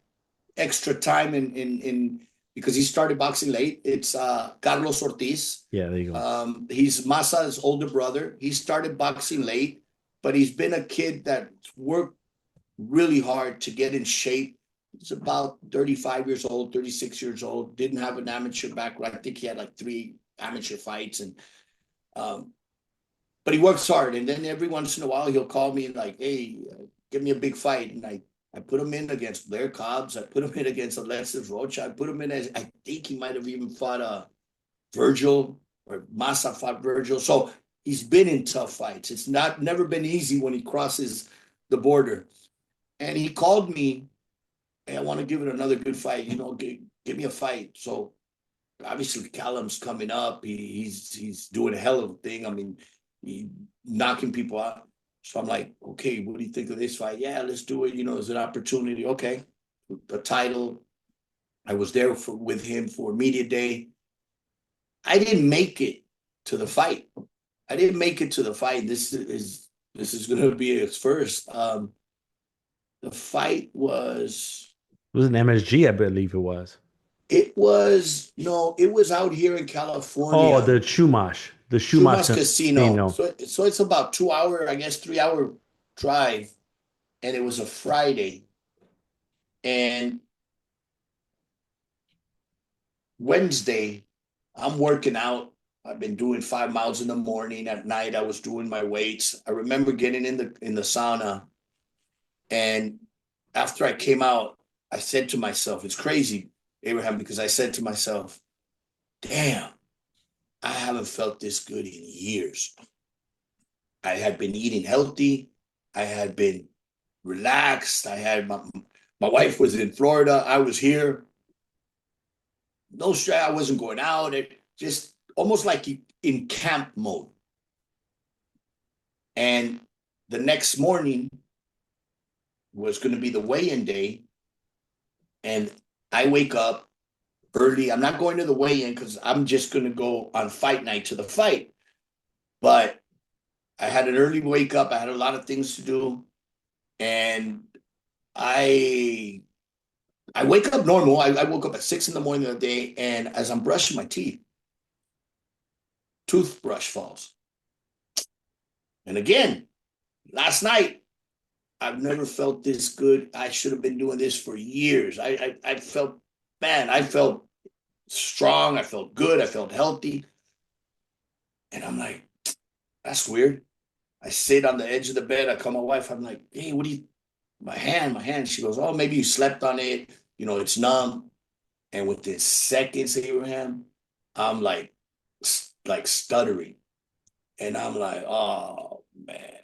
C: extra time in because he started boxing late. It's Carlos Ortiz.
B: Yeah, there you go.
C: He's Masa's older brother. He started boxing late, but he's been a kid that worked really hard to get in shape. He's about 35 years old, 36 years old, didn't have an amateur background. I think he had like 3 amateur fights. Um, but he works hard. And then every once in a while, he'll call me and like, hey, give me a big fight. And I put him in against Blair Cobbs. I put him in against Alexis Rocha. I put him in as, I think he might have even fought Virgil, or Massa fought Virgil. So he's been in tough fights. It's never been easy when he crosses the border. And he called me, hey, I want to give it another good fight. Give me a fight. So obviously Callum's coming up. He's doing a hell of a thing. I mean, he knocking people out. So I'm like, okay, what do you think of this fight? Yeah, let's do it. It's an opportunity. Okay, the title. I was there with him for media day. I didn't make it to the fight. This is going to be his first. The fight was.
B: It was an MSG, I believe it was.
C: It was out here in
B: Oh,
C: California.
B: the Chumash,
C: Chumas Casino.
B: Casino.
C: So it's about 2 hour, I guess 3 hour drive, and it was a Friday. And Wednesday, I'm working out. I've been doing 5 miles in the morning. At night, I was doing my weights. I remember getting in the sauna, and after I came out, I said to myself, "It's crazy, Abraham," because I said to myself, "Damn, I haven't felt this good in years." I had been eating healthy. I had been relaxed. I had my wife was in Florida. I was here. No stress. I wasn't going out. It just almost like in camp mode. And the next morning was going to be the weigh-in day. And I wake up early. I'm not going to the weigh-in because I'm just going to go on fight night to the fight. But I had an early wake up. I had a lot of things to do. And I wake up normal. I woke up at 6 in the morning of the day. And as I'm brushing my teeth, toothbrush falls. And again, last night, I've never felt this good. I should have been doing this for years. I felt, man, I felt strong. I felt good. I felt healthy. And I'm like, that's weird. I sit on the edge of the bed. I call my wife. I'm like, hey, my hand. She goes, oh, maybe you slept on it. It's numb. And within seconds, Abraham, I'm like stuttering. And I'm like, oh, man.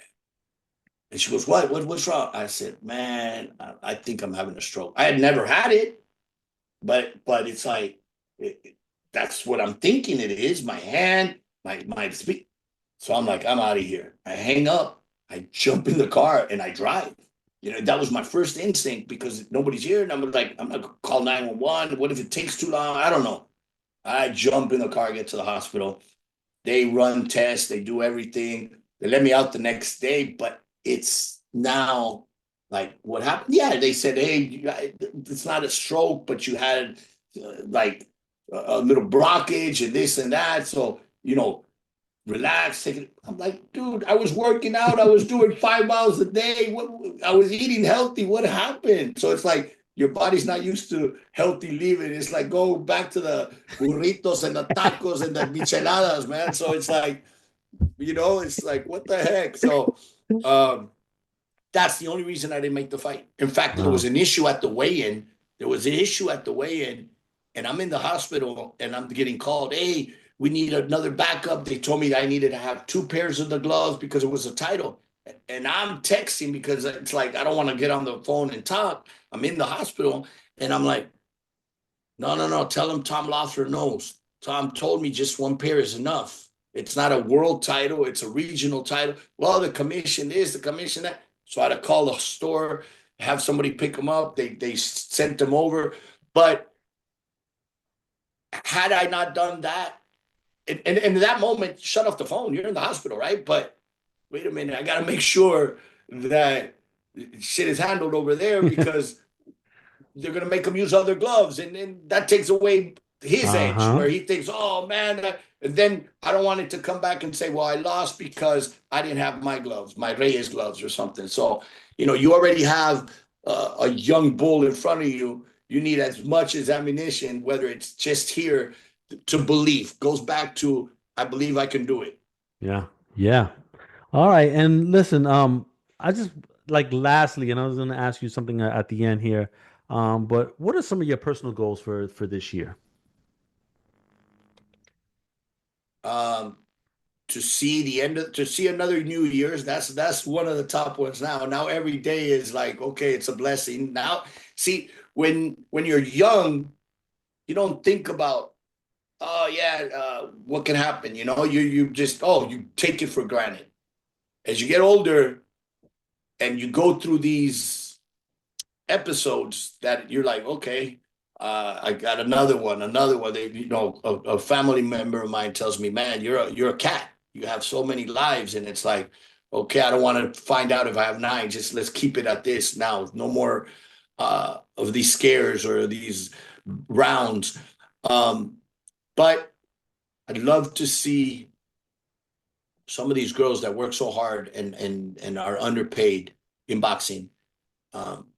C: And she goes, what's wrong? I said, man, I think I'm having a stroke. I had never had it, but it's like, that's what I'm thinking it is. My hand, my speak. So I'm like, I'm out of here. I hang up, I jump in the car and I drive. That was my first instinct because nobody's here. And I'm like, I'm not gonna call 911. What if it takes too long? I don't know. I jump in the car, get to the hospital. They run tests, they do everything. They let me out the next day, but it's now like what happened? Yeah, they said, hey, it's not a stroke, but you had like a little blockage and this and that. So, relax. I'm like, dude, I was working out. I was doing 5 miles a day. I was eating healthy. What happened? So it's like your body's not used to healthy living. It's like go back to the burritos and the tacos and the micheladas, man. So it's like, it's like, what the heck? So that's the only reason I didn't make the fight. In fact, there was an issue at the weigh-in There was an issue at the weigh-in, and I'm in the hospital, and I'm getting called. Hey, we need another backup. They told me I needed to have 2 pairs of the gloves because it was a title. And I'm texting because it's like I don't want to get on the phone and talk. I'm in the hospital, and I'm like, no, no, no. Tell him Tom Loeffler knows. Tom told me just 1 pair is enough. It's not a world title, it's a regional title. Well, the commission is the commission that. So I had to call the store, have somebody pick them up. They sent them over. But had I not done that, and in that moment, shut off the phone. You're in the hospital, right? But wait a minute, I got to make sure that shit is handled over there because they're going to make him use other gloves. And that takes away his edge
B: Uh-huh.
C: where he thinks, oh man, and then I don't want it to come back and say, well, I lost because I didn't have my gloves, my Reyes gloves or something. So, you already have a young bull in front of you. You need as much as ammunition, whether it's just here to believe. Goes back to, I believe I can do it.
B: Yeah. Yeah. All right. And listen, I just like lastly, and I was going to ask you something at the end here. But what are some of your personal goals for this year?
C: Um, to see another New Year's, that's one of the top ones now. Now every day is like, okay, it's a blessing. Now, see, when you're young, you don't think about, oh yeah, what can happen? You just, oh, you take it for granted. As you get older and you go through these episodes that you're like, okay, I got another one, another one. A family member of mine tells me, man, you're a cat. You have so many lives, and it's like, okay, I don't want to find out if I have 9. Just let's keep it at this now. No more of these scares or these rounds. But I'd love to see some of these girls that work so hard and are underpaid in boxing. Um,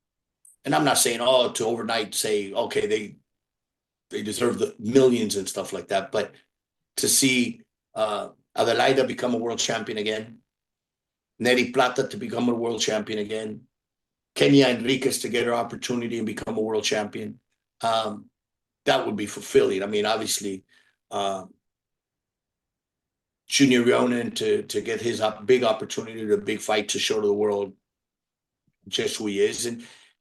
C: and I'm not saying to overnight say okay they deserve the millions and stuff like that, but to see Adelaida become a world champion again, Neri Plata to become a world champion again, Kenya Enriquez to get her opportunity and become a world champion, um, that would be fulfilling. I mean, obviously, Junior Rionen to get his big opportunity, the big fight to show to the world just who he is,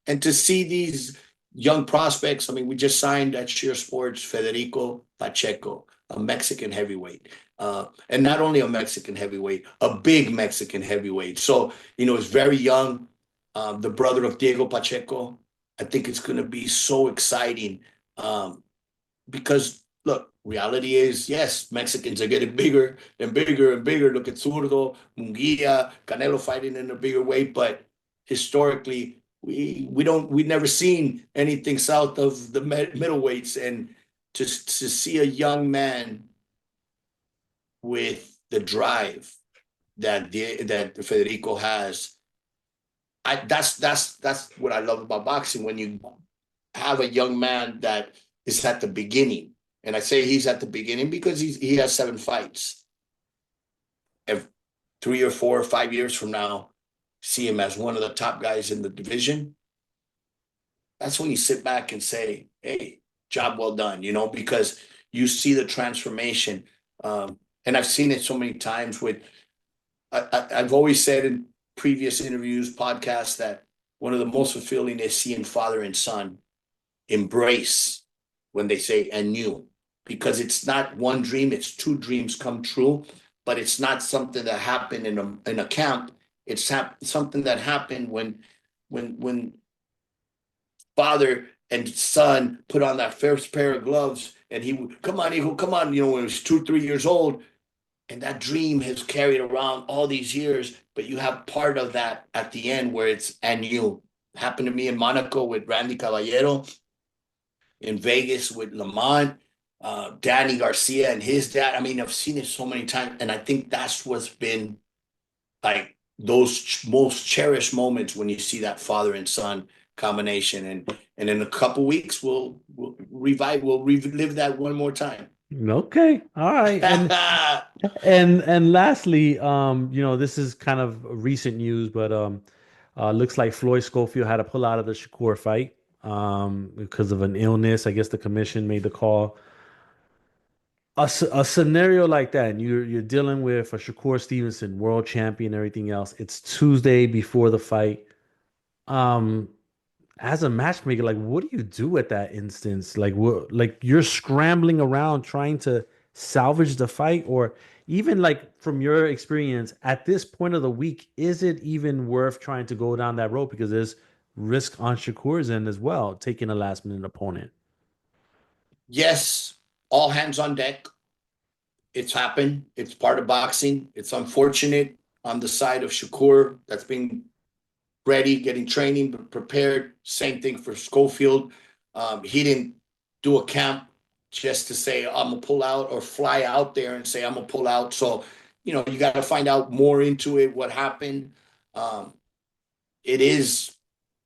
C: and to see these young prospects. I mean, we just signed at Sheer Sports Federico Pacheco, a Mexican heavyweight, and not only a Mexican heavyweight, a big Mexican heavyweight. So he's very young, the brother of Diego Pacheco. I think it's going to be so exciting because look, reality is, yes, Mexicans are getting bigger and bigger and bigger. Look at Zurdo, Munguia, Canelo fighting in a bigger weight, but historically, we've never seen anything south of the middleweights, and to see a young man with the drive that Federico has, that's what I love about boxing. When you have a young man that is at the beginning, and I say he's at the beginning because he has 7 fights. If 3 or 4 or 5 years from now, see him as one of the top guys in the division, that's when you sit back and say, hey, job well done, because you see the transformation. And I've seen it so many times I've always said in previous interviews, podcasts, that one of the most fulfilling is seeing father and son embrace when they say, and you, because it's not one dream, it's 2 dreams come true, but it's not something that happened in a camp. It's something that happened when father and son put on that first pair of gloves, and he would, come on, Eagle, come on, when he was 2, 3 years old. And that dream has carried around all these years, but you have part of that at the end where it's, and you. Happened to me in Monaco with Randy Caballero, in Vegas with Lamont, Danny Garcia and his dad. I mean, I've seen it so many times, and I think that's what's been like those most cherished moments when you see that father and son combination. And in a couple weeks, we'll relive that one more time.
B: Okay. All right. And lastly, this is kind of recent news, but looks like Floyd Schofield had to pull out of the Shakur fight. because of an illness. I guess the commission made the call. A scenario like that, and you're dealing with a Shakur Stevenson, world champion, everything else. It's Tuesday before the fight. Um, as a matchmaker, like what do you do at that instance? Like what, like you're scrambling around trying to salvage the fight, or even like from your experience at this point of the week, is it even worth trying to go down that road because there's risk on Shakur's end as well, taking a last minute opponent?
C: Yes, all hands on deck. It's happened. It's part of boxing. It's unfortunate on the side of Shakur that's been ready, getting training, prepared. Same thing for Schofield. He didn't do a camp just to say, I'm going to pull out, or fly out there and say, I'm going to pull out. So, you know, you got to find out more into it, what happened. Um, it is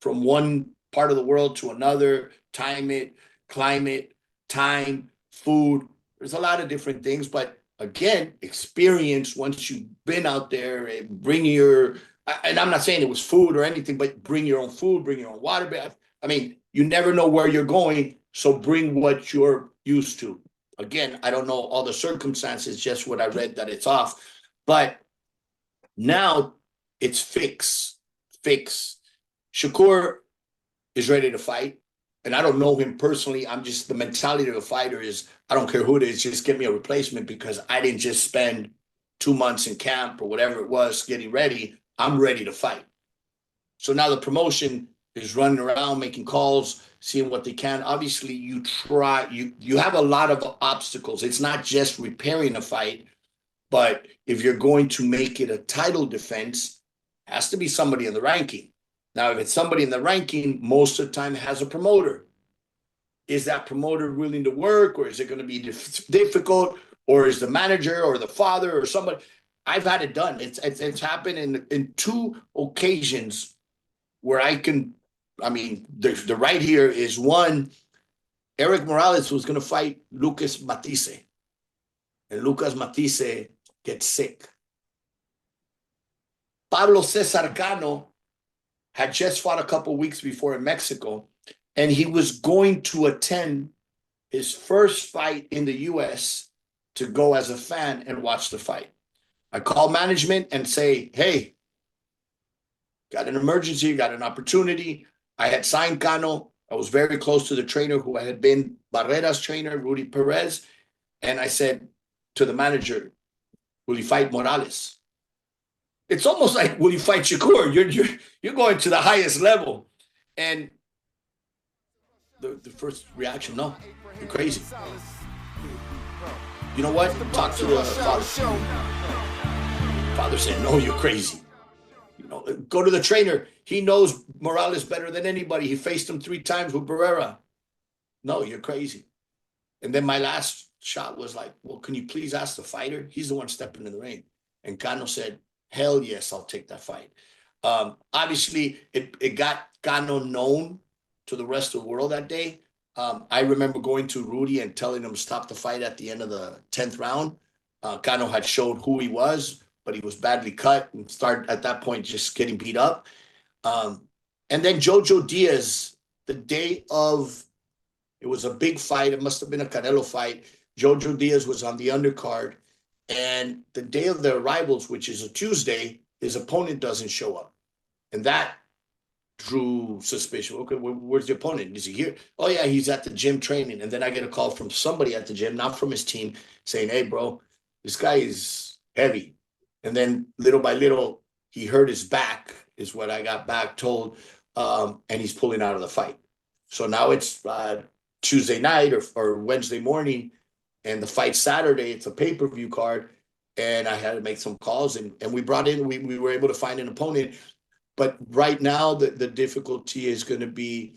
C: from one part of the world to another, time it, climate, time, food. There's a lot of different things, but again, experience once you've been out there and bring your, and I'm not saying it was food or anything, but bring your own food, bring your own water bath. I mean, you never know where you're going, so bring what you're used to. Again, I don't know all the circumstances, just what I read that it's off, but now it's fix. Shakur is ready to fight. And I don't know him personally. I'm just, the mentality of a fighter is, I don't care who it is, just give me a replacement, because I didn't just spend 2 months in camp or whatever it was getting ready. I'm ready to fight. So now the promotion is running around, making calls, seeing what they can. Obviously, you have a lot of obstacles. It's not just repairing a fight, but if you're going to make it a title defense, it has to be somebody in the ranking. Now, if it's somebody in the ranking, most of the time has a promoter. Is that promoter willing to work, or is it going to be difficult, or is the manager or the father or somebody? I've had it done. It's happened in 2 occasions where I mean, the right here is one. Eric Morales was going to fight Lucas Matisse, and Lucas Matisse gets sick. Pablo Cesar Cano had just fought a couple weeks before in Mexico, and he was going to attend his first fight in the US to go as a fan and watch the fight. I call management and say, hey, got an emergency, got an opportunity. I had signed Cano. I was very close to the trainer who had been Barrera's trainer, Rudy Perez. And I said to the manager, will he fight Morales? It's almost like, will you fight Shakur? You're going to the highest level. And the first reaction, no, you're crazy. You know what? Talk to the father. Father said, no, you're crazy. You know, go to the trainer. He knows Morales better than anybody. He faced him 3 times with Barrera. No, you're crazy. And then my last shot was like, well, can you please ask the fighter? He's the one stepping in the ring. And Cano said, hell yes, I'll take that fight. Obviously, it got Cano known to the rest of the world that day. I remember going to Rudy and telling him stop the fight at the end of the 10th round. Cano had showed who he was, but he was badly cut and started at that point just getting beat up. And then Jojo Diaz, the day of, it was a big fight. It must have been a Canelo fight. Jojo Diaz was on the undercard. And the day of the arrivals, which is a Tuesday, his opponent doesn't show up. And that drew suspicion. Okay, where's the opponent? Is he here? Oh, yeah, he's at the gym training. And then I get a call from somebody at the gym, not from his team, saying, hey, bro, this guy is heavy. And then little by little, he hurt his back, is what I got back told. And he's pulling out of the fight. So now it's Tuesday night or Wednesday morning, and the fight Saturday. It's a pay-per-view card. And I had to make some calls, and we brought in, we were able to find an opponent. But right now, the difficulty is going to be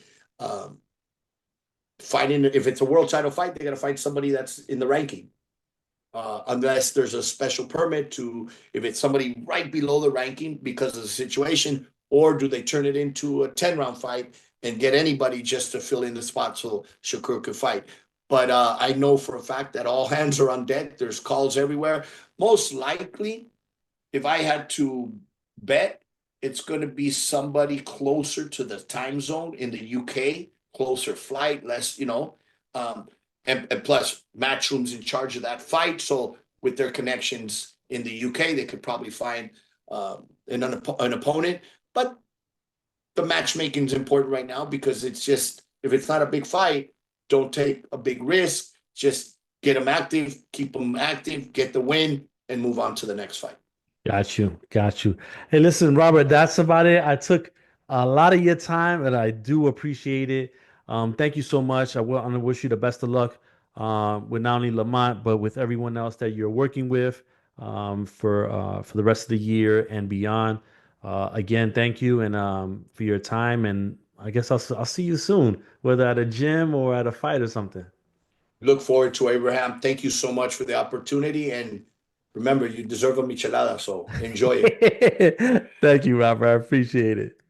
C: fighting. If it's a world title fight, they got to find somebody that's in the ranking. Unless there's a special permit to, if it's somebody right below the ranking because of the situation, or do they turn it into a 10-round fight and get anybody just to fill in the spot so Shakur could fight? But I know for a fact that all hands are on deck. There's calls everywhere. Most likely, if I had to bet, it's going to be somebody closer to the time zone in the UK closer flight, less, and plus Matchroom's in charge of that fight. So with their connections in the UK, they could probably find an opponent. But the matchmaking is important right now because it's just, if it's not a big fight, don't take a big risk. Just get them active, keep them active, get the win, and move on to the next fight.
B: Got you. Got you. Hey, listen, Robert, that's about it. I took a lot of your time and I do appreciate it. Thank you so much. I'm going to wish you the best of luck with not only Lamont, but with everyone else that you're working with for the rest of the year and beyond. Again, thank you and for your time. And I guess I'll see you soon, whether at a gym or at a fight or something.
C: Look forward to Abraham. Thank you so much for the opportunity. And remember, you deserve a michelada, so enjoy it.
B: Thank you, Robert. I appreciate it.